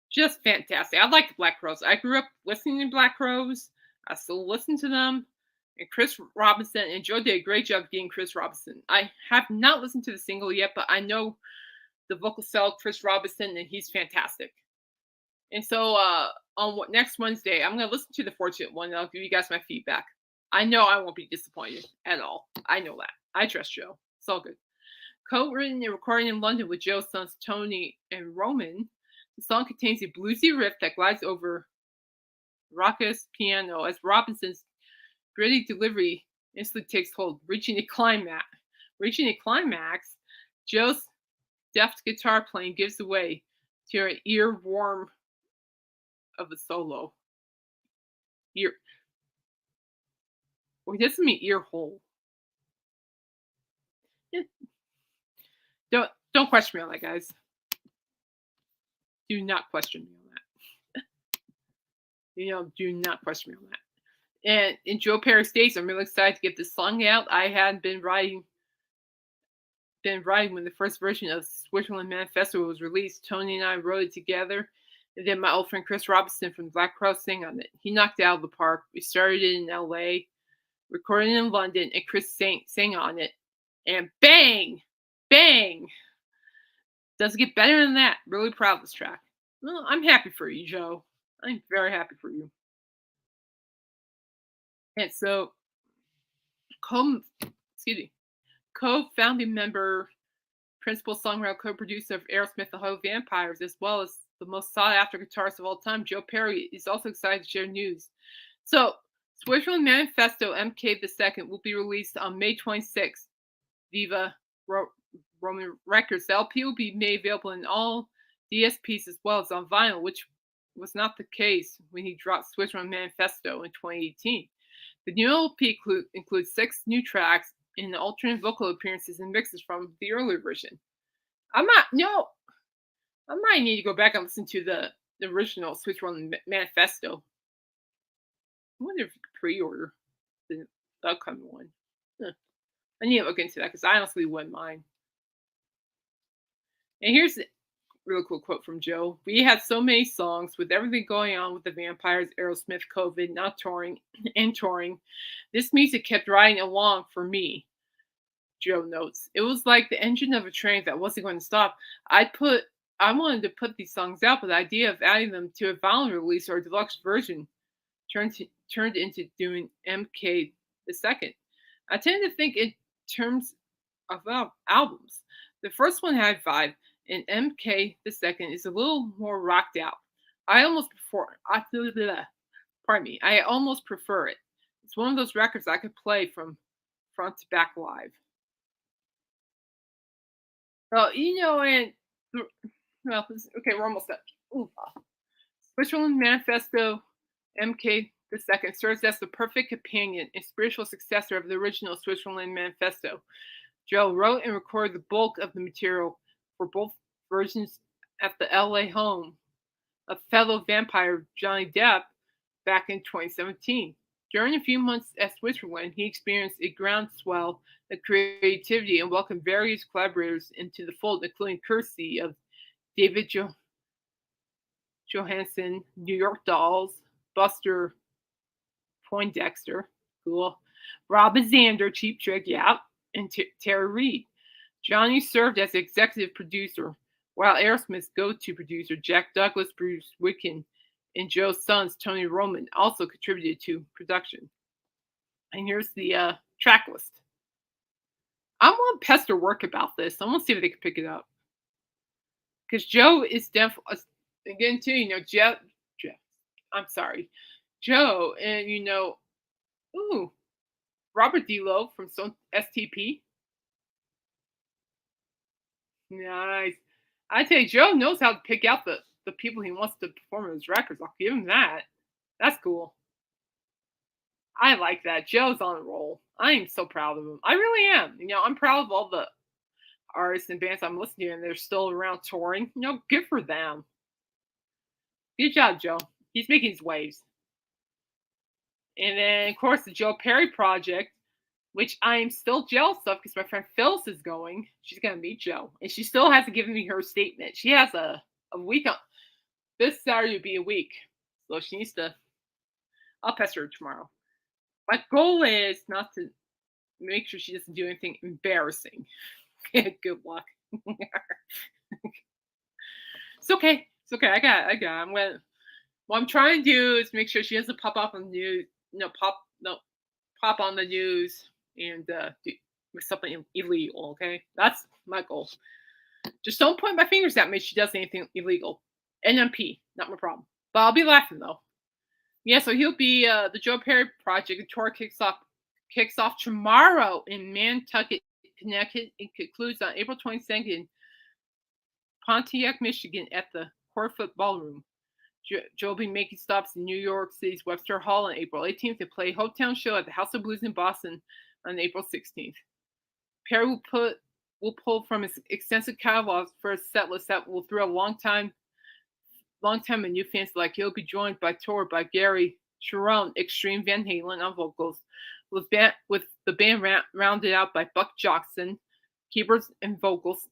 Just fantastic. I like the Black Crowes. I grew up listening to Black Crowes. I still listen to them. And Chris Robinson and Joe did a great job getting Chris Robinson. I have not listened to the single yet, but I know the vocal cell Chris Robinson, and he's fantastic. And so on next Wednesday, I'm going to listen to the Fortunate One, and I'll give you guys my feedback. I know I won't be disappointed at all. I know that. I trust Joe. It's all good. Co-written and recorded in London with Joe's sons Tony and Roman, the song contains a bluesy riff that glides over raucous piano as Robinson's gritty delivery instantly takes hold, reaching a climax. Joe's deft guitar playing gives way to an earworm of a solo. It doesn't mean ear hole. Don't question me on that, guys. Do not question me on that. Do not question me on that. And in Joe Perry's days, I'm really excited to get this song out. I had been writing when the first version of Switzerland Manifesto was released. Tony and I wrote it together, and then my old friend Chris Robinson from Black Crowes sang on it. He knocked it out of the park. We started it in LA, recorded it in London, and Chris sang on it. And bang! Bang! Doesn't get better than that. Really proud of this track. Well, I'm happy for you, Joe. I'm very happy for you. And so, co-founding member, principal songwriter, co-producer of Aerosmith The Hello Vampires, as well as the most sought-after guitarist of all time, Joe Perry is also excited to share news. So, Switzerland Manifesto MK2 will be released on May 26th. Viva Roman Records. The LP will be made available in all DSPs as well as on vinyl, which was not the case when he dropped Switzerland Manifesto in 2018. The new LP includes 6 new tracks and alternate vocal appearances and mixes from the earlier version. I might need to go back and listen to the original Switzerland Manifesto. I wonder if you could pre-order the upcoming one. I need to look into that because I honestly wouldn't mind. And here's a really cool quote from Joe. We had so many songs with everything going on with the Vampires, Aerosmith, COVID, not touring, and touring. This music kept riding along for me, Joe notes. It was like the engine of a train that wasn't going to stop. I wanted to put these songs out, but the idea of adding them to a vinyl release or a deluxe version turned into doing MK2. I tend to think in terms of albums. The first one had vibe, and MK2 is a little more rocked out. I almost prefer it. It's one of those records I could play from front to back live. Well, okay, we're almost done. Switzerland Manifesto MK2 serves as the perfect companion and spiritual successor of the original Switzerland Manifesto. Joe wrote and recorded the bulk of the material for both versions at the LA home of fellow vampire Johnny Depp back in 2017. During a few months at Switzerland, he experienced a groundswell of creativity and welcomed various collaborators into the fold, including courtesy of David Johansen, New York Dolls, Buster Poindexter, cool, Rob Zander, Cheap Trick, yeah, and Terry Reid. Johnny served as executive producer, while Aerosmith's go-to producer, Jack Douglas, Bruce Witkin, and Joe's sons, Tony Roman, also contributed to production. And here's the track list. I want Pester work about this. I want to see if they can pick it up. Because Joe is definitely, again, too, Joe, and, Robert DeLo from STP. Nice. I tell you, Joe knows how to pick out the people he wants to perform on his records. I'll give him that. That's cool. I like that. Joe's on a roll. I am so proud of him. I really am. I'm proud of all artists and bands I'm listening to, and they're still around touring. Good for them. Good job, Joe. He's making his waves. And then, of course, the Joe Perry project, which I am still jealous of because my friend Phyllis is going. She's going to meet Joe. And she still hasn't given me her statement. She has a week on. This Saturday will be a week. So she needs to. I'll pester her tomorrow. My goal is not to make sure she doesn't do anything embarrassing. Good luck. It's okay. It's okay. I got it. What I'm trying to do is make sure she doesn't pop up on the news. Pop on the news and do something illegal. Okay, that's my goal. Just don't point my fingers at me if she does anything illegal. NMP, not my problem. But I'll be laughing though. Yeah, so he'll be the Joe Perry project. The tour kicks off tomorrow in Nantucket, Connecticut. It concludes on April 22nd in Pontiac, Michigan, at the Corfoot Ballroom. Joe will be making stops in New York City's Webster Hall on April 18th to play a hometown show at the House of Blues in Boston on April 16th. Perry will pull from his extensive catalog for a set list that will thrill long-time and new fans alike. He'll be joined by Gary Cherone, Extreme Van Halen on vocals, with the band rounded out by Buck Johnson, keyboards and vocals.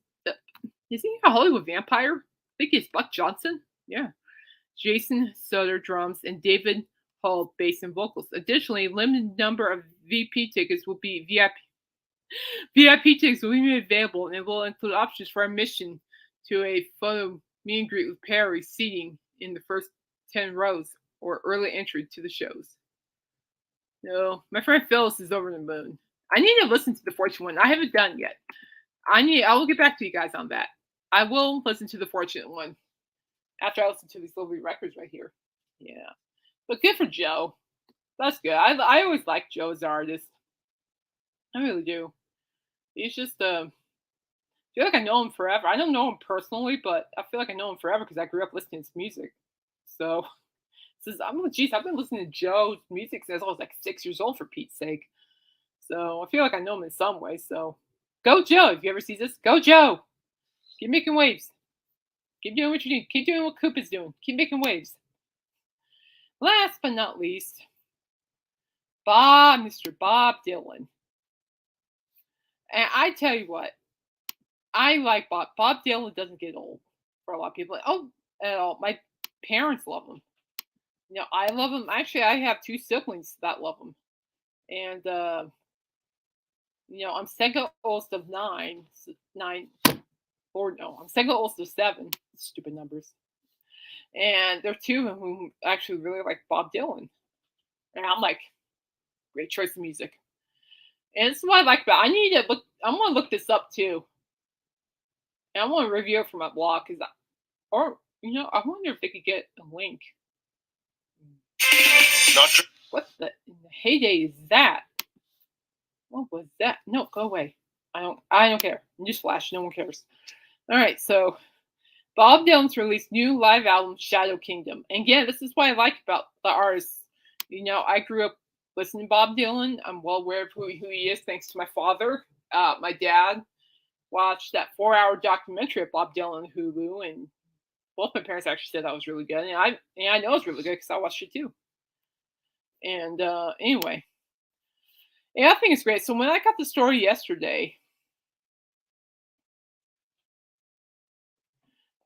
Is he a Hollywood vampire? I think he's Buck Johnson. Yeah. Jason Sutter drums, and David Hall bass and vocals. Additionally, a limited number of VIP tickets will be made available, and it will include options for admission to a photo meet and greet with Perry, seating in the first 10 rows, or early entry to the shows. No, my friend Phyllis is over the moon. I need to listen to the Fortune one. I haven't done yet. I will get back to you guys on that. I will listen to the Fortunate one after I listen to these lovely records right here. Yeah. But good for Joe. That's good. I always like Joe as an artist. I really do. He's just, I feel like I know him forever. I don't know him personally, but I feel like I know him forever because I grew up listening to his music. So, I've been listening to Joe's music since I was like 6 years old, for Pete's sake. So, I feel like I know him in some way. So, go Joe. If you ever see this, go Joe. Keep making waves. Keep doing what you do. Keep doing what Coop is doing. Keep making waves. Last but not least, Mr. Bob Dylan. And I tell you what, I like Bob. Bob Dylan doesn't get old for a lot of people. At all. My parents love him. I love him. Actually, I have 2 siblings that love him. And, I'm second oldest of 9. I'm second oldest of 7. Stupid numbers. And there are 2 of whom actually really like Bob Dylan. And I'm like, great choice of music. And this is what I like about it. I'm going to look this up too. And I want to review it from my blog. I wonder if they could get a link. Not true. What in the heyday is that? What was that? No, go away. I don't care. Newsflash, no one cares. All right, so Bob Dylan's released new live album, Shadow Kingdom. And again, this is what I like about the artist. I grew up listening to Bob Dylan. I'm well aware of who he is, thanks to my father. My dad watched that 4-hour documentary of Bob Dylan on Hulu, and both my parents actually said that was really good. And I know it's really good because I watched it too. And anyway, yeah, I think it's great. So when I got the story yesterday,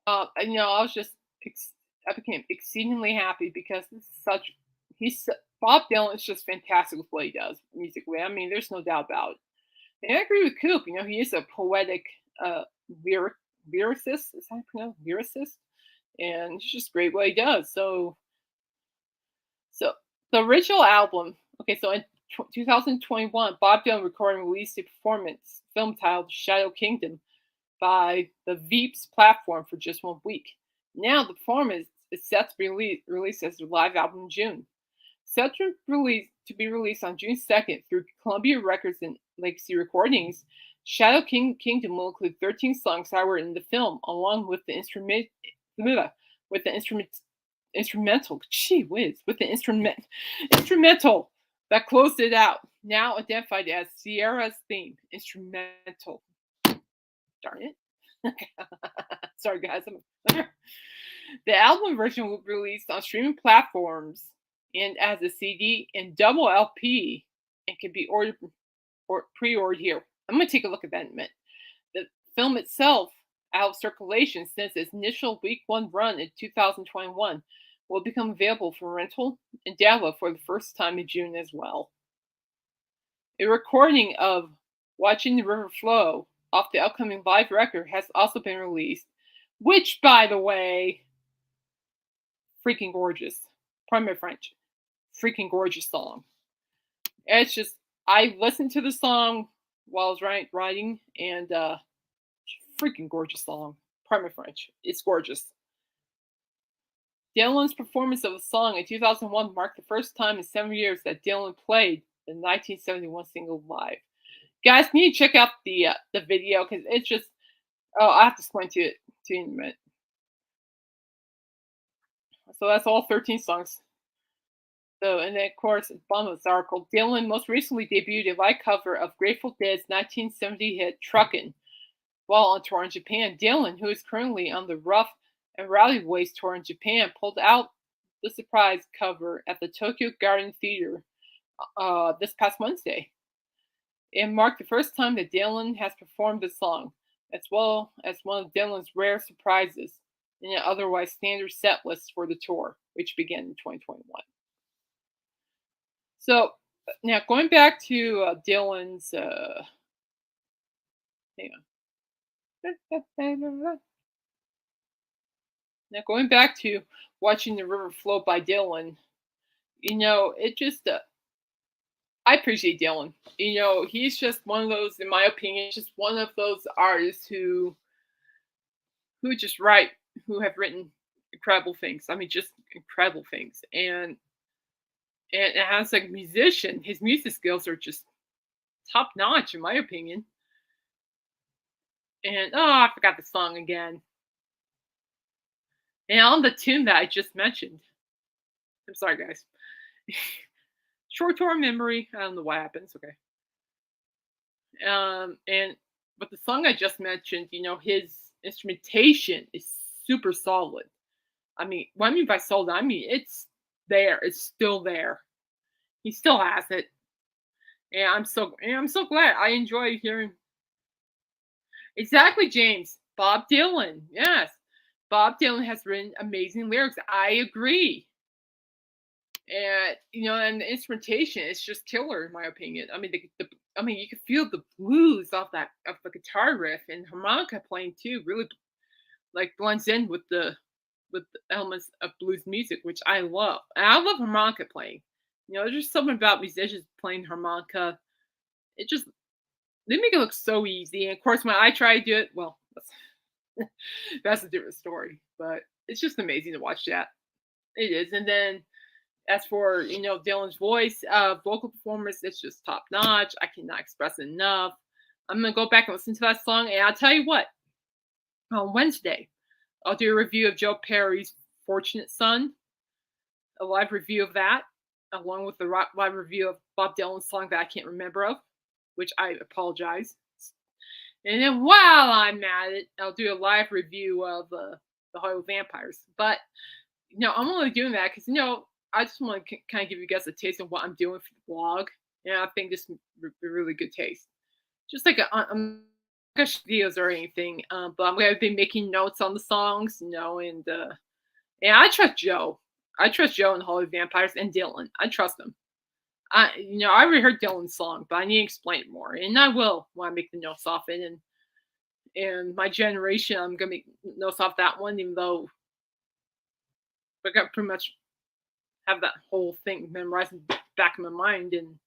I became exceedingly happy because Bob Dylan is just fantastic with what he does musically. I mean, there's no doubt about it. And I agree with Coop. He is a poetic lyricist. Is that how you pronounce lyricist? And it's just great what he does. So the original album. Okay, so in 2021, Bob Dylan recorded and released a performance film titled Shadow Kingdom by the Veeps platform for just 1 week. Now the performance is set to be released as a live album in June. Set to be released on June 2nd through Columbia Records and Legacy Recordings, Shadow Kingdom will include 13 songs that were in the film, along with the instrumental that closed it out, now identified as Sierra's theme instrumental. Darn it. Sorry, guys. The album version will be released on streaming platforms and as a CD and double LP and can be ordered or pre-ordered here. I'm going to take a look at that in a minute. The film itself, out of circulation since its initial week one run in 2021, will become available for rental and download for the first time in June as well. A recording of Watching the River Flow off the upcoming live record has also been released, which, by the way, freaking gorgeous. Pardon my French. Freaking gorgeous song. It's just, I listened to the song while I was writing, and freaking gorgeous song. Pardon my French. It's gorgeous. Dylan's performance of the song in 2001 marked the first time in 7 years that Dylan played the 1971 single live. Guys, need to check out the video because it's just, I have to explain to you in a minute. So that's all 13 songs. So, and then of course, bottom of this article, Dylan most recently debuted a live cover of Grateful Dead's 1970 hit "Truckin'" while on tour in Japan. Dylan, who is currently on the Rough and Rowdy Boys tour in Japan, pulled out the surprise cover at the Tokyo Garden Theater this past Wednesday. It marked the first time that Dylan has performed the song, as well as one of Dylan's rare surprises in an otherwise standard set list for the tour, which began in 2021. So now going back to Dylan's, hang on. Now going back to Watching the River Flow by Dylan, it just, I appreciate Dylan. He's just one of those, in my opinion, just one of those artists who just who have written incredible things. I mean, just incredible things. And as a musician, his music skills are just top notch, in my opinion. And I forgot the song again. And on the tune that I just mentioned. I'm sorry, guys. Short-term memory. I don't know what happens. Okay. But the song I just mentioned, his instrumentation is super solid. I mean, what I mean by solid, I mean it's there. It's still there. He still has it. And I'm so glad. I enjoy hearing. Exactly, James. Bob Dylan. Yes. Bob Dylan has written amazing lyrics. I agree. And and the instrumentation is just killer in my opinion. I mean, you can feel the blues of the guitar riff and harmonica playing too. Really, like blends in with the elements of blues music, which I love. And I love harmonica playing. There's just something about musicians playing harmonica. They make it look so easy. And of course, when I try to do it, well, that's a different story. But it's just amazing to watch that. It is. And then as for Dylan's voice, vocal performance, it's just top notch. I cannot express it enough. I'm gonna go back and listen to that song, and I'll tell you what. On Wednesday, I'll do a review of Joe Perry's "Fortunate Son," a live review of that, along with the live review of Bob Dylan's song that I can't remember of, which I apologize. And then while I'm at it, I'll do a live review of the Hollywood Vampires. But I'm only doing that because I just want to kind of give you guys a taste of what I'm doing for the blog. And I think this would be really good taste. Just like I'm not videos or anything, but I'm going to be making notes on the songs, and I trust Joe. I trust Joe and the Hollywood Vampires and Dylan. I trust them. I already heard Dylan's song, but I need to explain it more, and I will when I make the notes off it. And my generation, I'm gonna make notes off that one, even though I got pretty much have that whole thing memorized back in my mind. And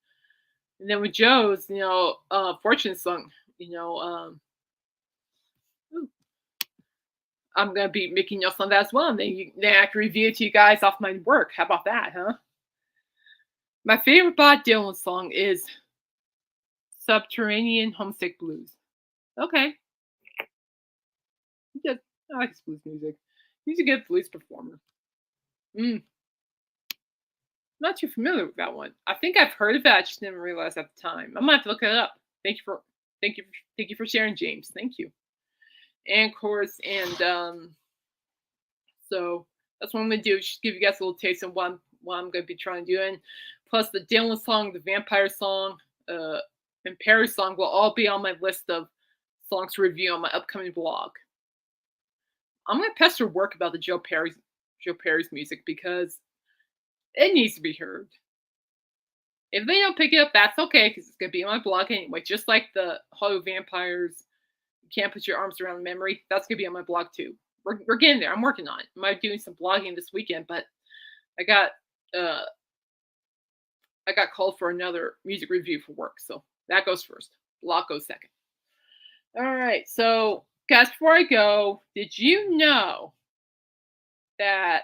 then with Joe's, Fortune song, I'm gonna be making notes on that as well, and then I can review it to you guys off my work. How about that, huh? My favorite Bob Dylan song is "Subterranean Homesick Blues." Okay, I like his blues music. He's a good blues performer. Not too familiar with that one. I think I've heard of it. I just didn't realize at the time. I'm gonna have to look it up. Thank you for sharing, James. Thank you. And of course, so that's what I'm gonna do. Just give you guys a little taste of what I'm gonna be trying to do. And plus the Dylan song, the Vampire song, uh, and Perry song will all be on my list of songs to review on my upcoming blog. I'm gonna pester work about the Joe Perry's music because it needs to be heard. If they don't pick it up, that's okay because it's gonna be on my blog anyway. Just like the Hollywood Vampires, you can't put your arms around memory. That's gonna be on my blog too. We're getting there. I'm working on it. I might be doing some blogging this weekend, but I got uh I got called for another music review for work, so that goes first. Blog goes second. All right, so guys, before I go, did you know that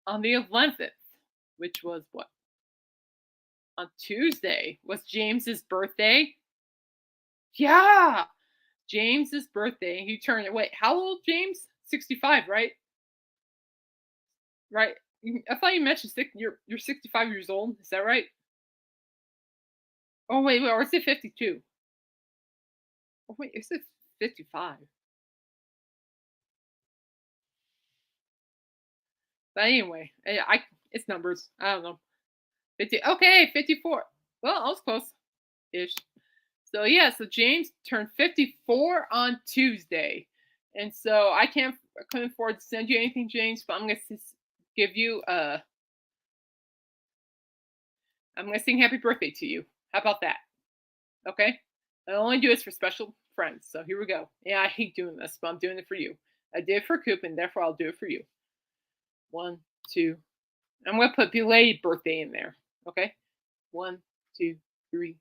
on the 11th, which was what, on Tuesday, was James's birthday? Yeah, James's birthday. He turned, wait, how old, James? 65, right? Right. I thought you mentioned you're 65 years old. Is that right? Oh wait, or is it 52? Oh wait, is it 55? But anyway, it's numbers. I don't know. 50. Okay, 54. Well, I was close ish. So yeah, so James turned 54 on Tuesday, and so I couldn't afford to send you anything, James, but give you I'm gonna sing happy birthday to you. How about that? Okay. I only do this for special friends. So here we go. Yeah, I hate doing this, but I'm doing it for you. I did it for Coop, and therefore I'll do it for you. One, two. I'm gonna put belated birthday in there. Okay. One, two, three,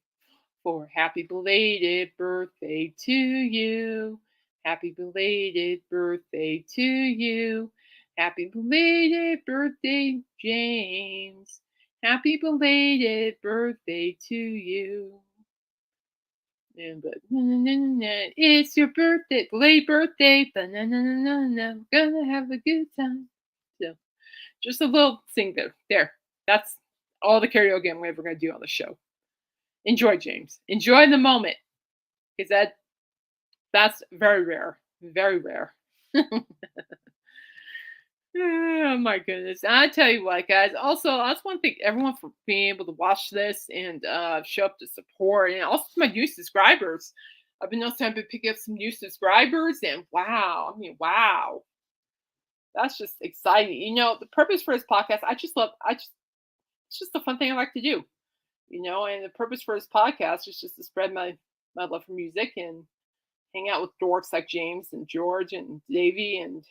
four. Happy belated birthday to you. Happy belated birthday to you. Happy belated birthday, James. Happy belated birthday to you. And but it's your birthday, late birthday, gonna have a good time. So just a little thing there. There. That's all the karaoke I'm ever gonna do on the show. Enjoy, James. Enjoy the moment. Because that's very rare. Very rare. Oh my goodness. I tell you what, guys. Also, I just want to thank everyone for being able to watch this and show up to support, and also my new subscribers. I've been noticing I've been picking up some new subscribers, and wow, I mean, wow, that's just exciting. The purpose for this podcast, it's just a fun thing I like to do. And the purpose for this podcast is just to spread my love for music and hang out with dorks like James and George and Davey and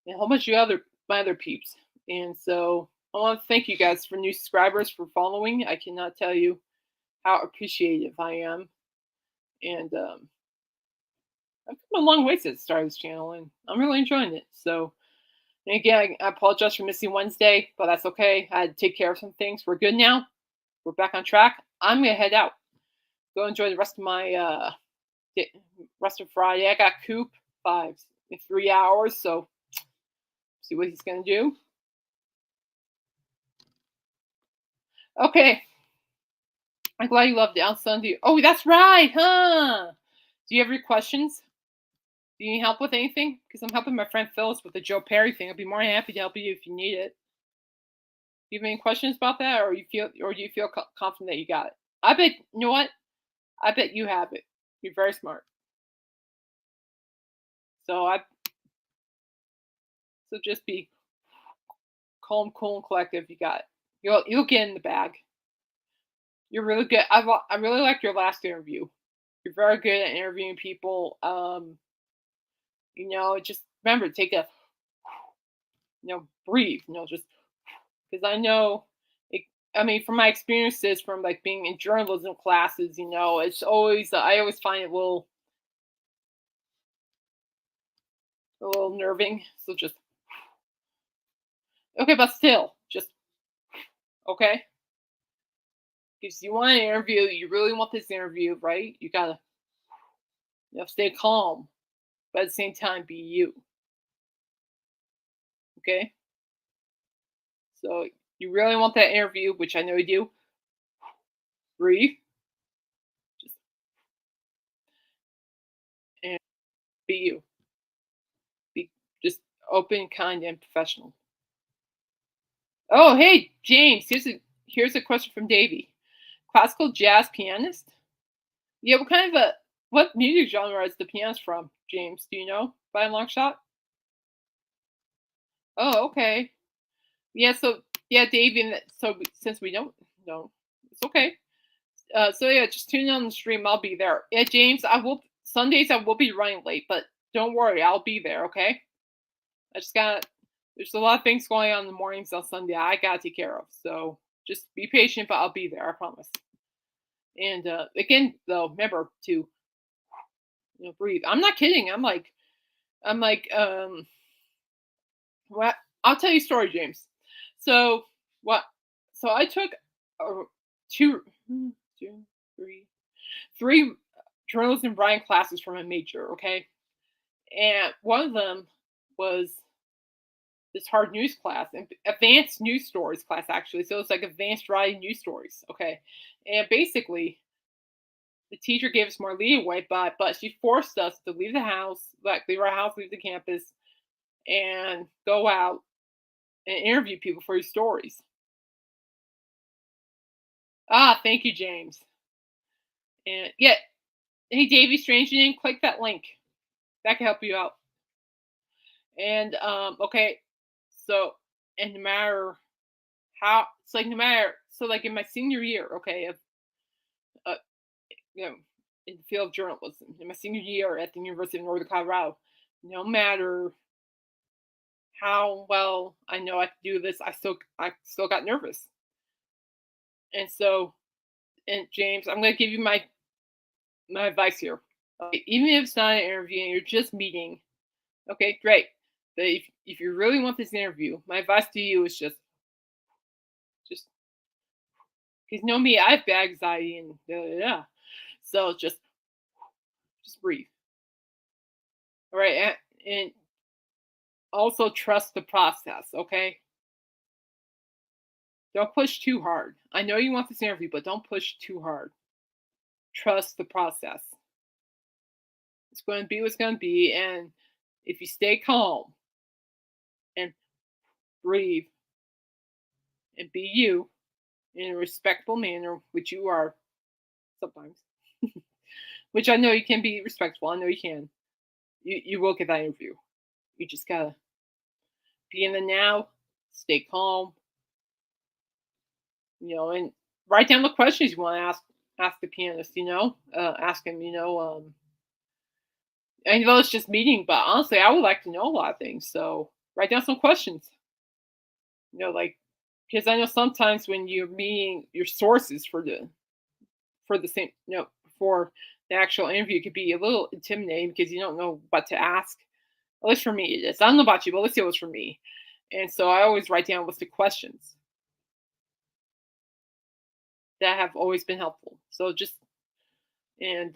a whole bunch of my other peeps. And so I want to thank you guys for new subscribers for following. I cannot tell you how appreciative I am. And I've come a long way since I started this channel, and I'm really enjoying it. So, and again, I apologize for missing Wednesday, but that's okay. I had to take care of some things. We're good now. We're back on track. I'm gonna head out. Go enjoy the rest of my rest of Friday. I got Coop in 3 hours, so see what he's gonna do. Okay. I'm glad you loved it. I'll send you. Oh, that's right, huh? Do you have any questions? Do you need help with anything? Because I'm helping my friend Phyllis with the Joe Perry thing. I'll be more than happy to help you if you need it. Do you have any questions about that, or do you feel confident that you got it? I bet. You know what? I bet you have it. You're very smart. So just be calm, cool, and collective. You got it. You'll get in the bag. You're really good. I really liked your last interview. You're very good at interviewing people. Just remember, take a, breathe. Just because I know, it, I mean, from my experiences from like being in journalism classes, it's always I always find it a little nerving. So just okay, but still, just okay. Because you want an interview, you really want this interview, right? You gotta, stay calm, but at the same time, be you. Okay. So you really want that interview, which I know you do. Breathe. Just, and Be you. Be just open, kind, and professional. Oh, hey, James. Here's a question from Davey. Classical jazz pianist? Yeah, what music genre is the pianist from, James? Do you know by a long shot? Oh, okay. Yeah, so yeah, Davey. So since we don't know, it's okay. So yeah, just tune in on the stream. I'll be there. Yeah, James. I will Sundays. I will be running late, but don't worry, I'll be there. Okay. I just got. There's a lot of things going on in the mornings on Sunday. I gotta take care of. So just be patient, but I'll be there. I promise. And again, though, remember to breathe. I'm not kidding. I'm like. What? I'll tell you a story, James. So what? So I took two, two, three journalism and writing classes from a major. Okay, and one of them was this hard news class, and advanced news stories class actually. So it's like advanced writing news stories. Okay, and basically the teacher gave us more leeway, but she forced us to leave the house, like leave our house, leave the campus, and go out and interview people for your stories. Ah, thank you, James. And yeah, hey, Davey Strange, you didn't click that link. That can help you out. And okay, so and no matter how, it's like no matter so like in my senior year, okay, of uh, you know, in the field of journalism, in my senior year at the University of Northern Colorado, no matter how well I know I could do this, I still got nervous. And so, and James, I'm gonna give you my advice here. Okay, even if it's not an interview and you're just meeting, okay, great. But if you really want this interview, my advice to you is just because know me, I have bad anxiety and so just breathe. All right, and also trust the process. Okay, don't push too hard. I know you want this interview, but don't push too hard. Trust the process. It's going to be what's going to be, and if you stay calm and breathe and be you in a respectful manner, which you are sometimes, which I know you can be respectful. I know you can. You will get that interview. You just gotta be in the now, stay calm, and write down the questions you want to ask the pianist. Ask him. I know it's just meeting, but honestly, I would like to know a lot of things. So write down some questions. Like because I know sometimes when you're meeting your sources for the same, for the actual interview, it could be a little intimidating because you don't know what to ask. At least for me, it is. I don't know about you, but let's see what's for me. And so I always write down what's the questions that have always been helpful. So just and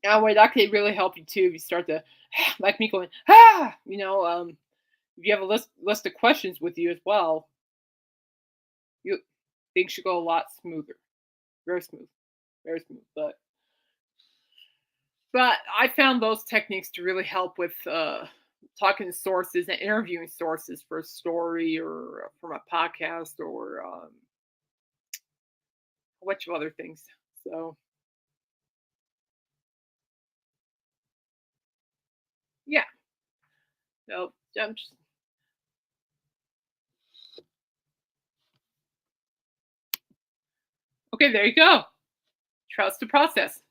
that way that could really help you too if you start to like me going if you have a list of questions with you as well, you things should go a lot smoother, very smooth, very smooth. But I found those techniques to really help with talking to sources and interviewing sources for a story or from a podcast or a bunch of other things. So yeah, so I'm just okay. There you go. Trust the process.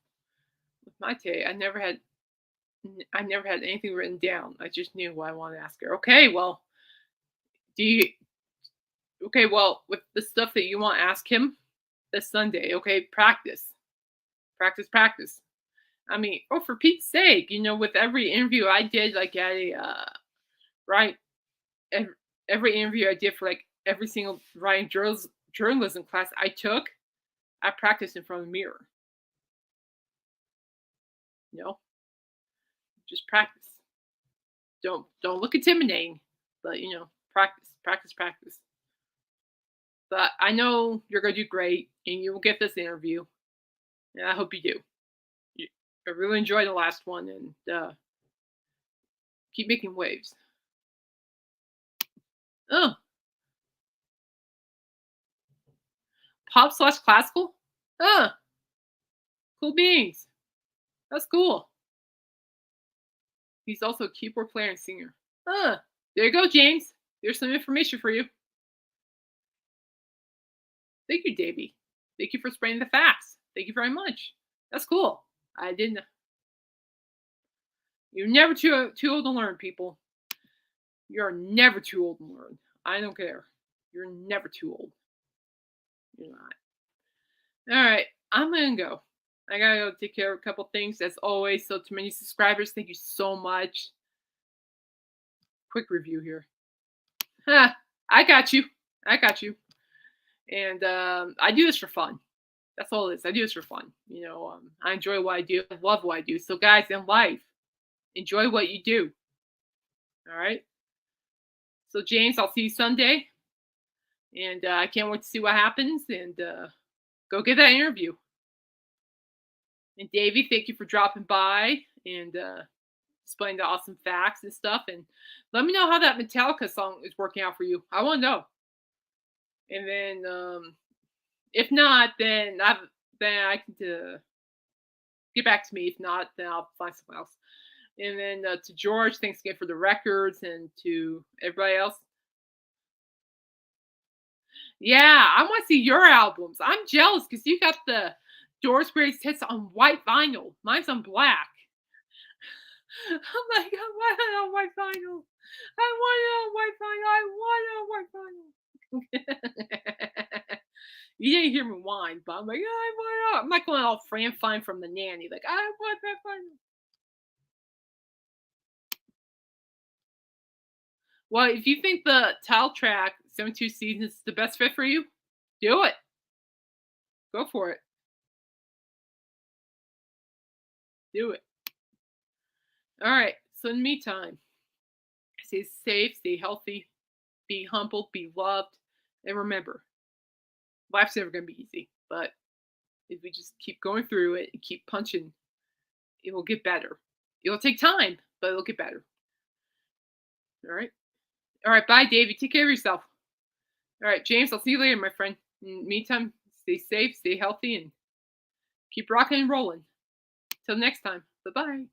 With my Tay, I never had anything written down. I just knew what I wanted to ask her. Do you okay, well, with the stuff that you want to ask him this Sunday, okay, practice. Practice, practice. I mean, oh, for Pete's sake, with every interview I did, like at a, right, every, every interview I did for like every single writing journalism class I took, I practiced in front of the mirror. You know, just practice. Don't look intimidating, but practice, practice, practice. But I know you're gonna do great, and you will get this interview, and I hope you do. I really enjoyed the last one, and keep making waves. Oh, pop slash classical? Oh, cool beans. That's cool. He's also a keyboard player and singer. There you go, James. There's some information for you. Thank you, Davey. Thank you for spreading the facts. Thank you very much. That's cool. I didn't. You're never too old to learn, people. You're never too old to learn. I don't care. You're never too old. You're not. All right, I'm gonna go. I gotta go take care of a couple things as always. So to many subscribers, thank you so much. Quick review here. Huh, I got you. I got you. And I do this for fun. That's all it is. I do this for fun. I enjoy what I do. I love what I do. So guys, in life, enjoy what you do. All right. So James, I'll see you Sunday, and I can't wait to see what happens. And go get that interview. And Davey, thank you for dropping by and explaining the awesome facts and stuff. And let me know how that Metallica song is working out for you. I want to know. And then, if not, then I can get back to me. If not, then I'll find someone else. And then to George, thanks again for the records, and to everybody else. Yeah, I want to see your albums. I'm jealous because you got the Doors Greatest Hits on white vinyl. Mine's on black. I'm like, I want it on white vinyl. I want it on white vinyl. I want it on white vinyl. You didn't hear me whine, but I'm like, yeah, I want it. I'm not going all Fran Fine from the nanny. Like, I want that vinyl. Well, if you think the title track 72 Seasons is the best fit for you, do it. Go for it. Do it. All right. So in the meantime, stay safe, stay healthy, be humble, be loved, and remember, life's never going to be easy. But if we just keep going through it and keep punching, it will get better. It'll take time, but it'll get better. All right. All right. Bye, Davey. Take care of yourself. All right, James. I'll see you later, my friend. In the meantime, stay safe, stay healthy, and keep rocking and rolling. Till next time. Bye bye.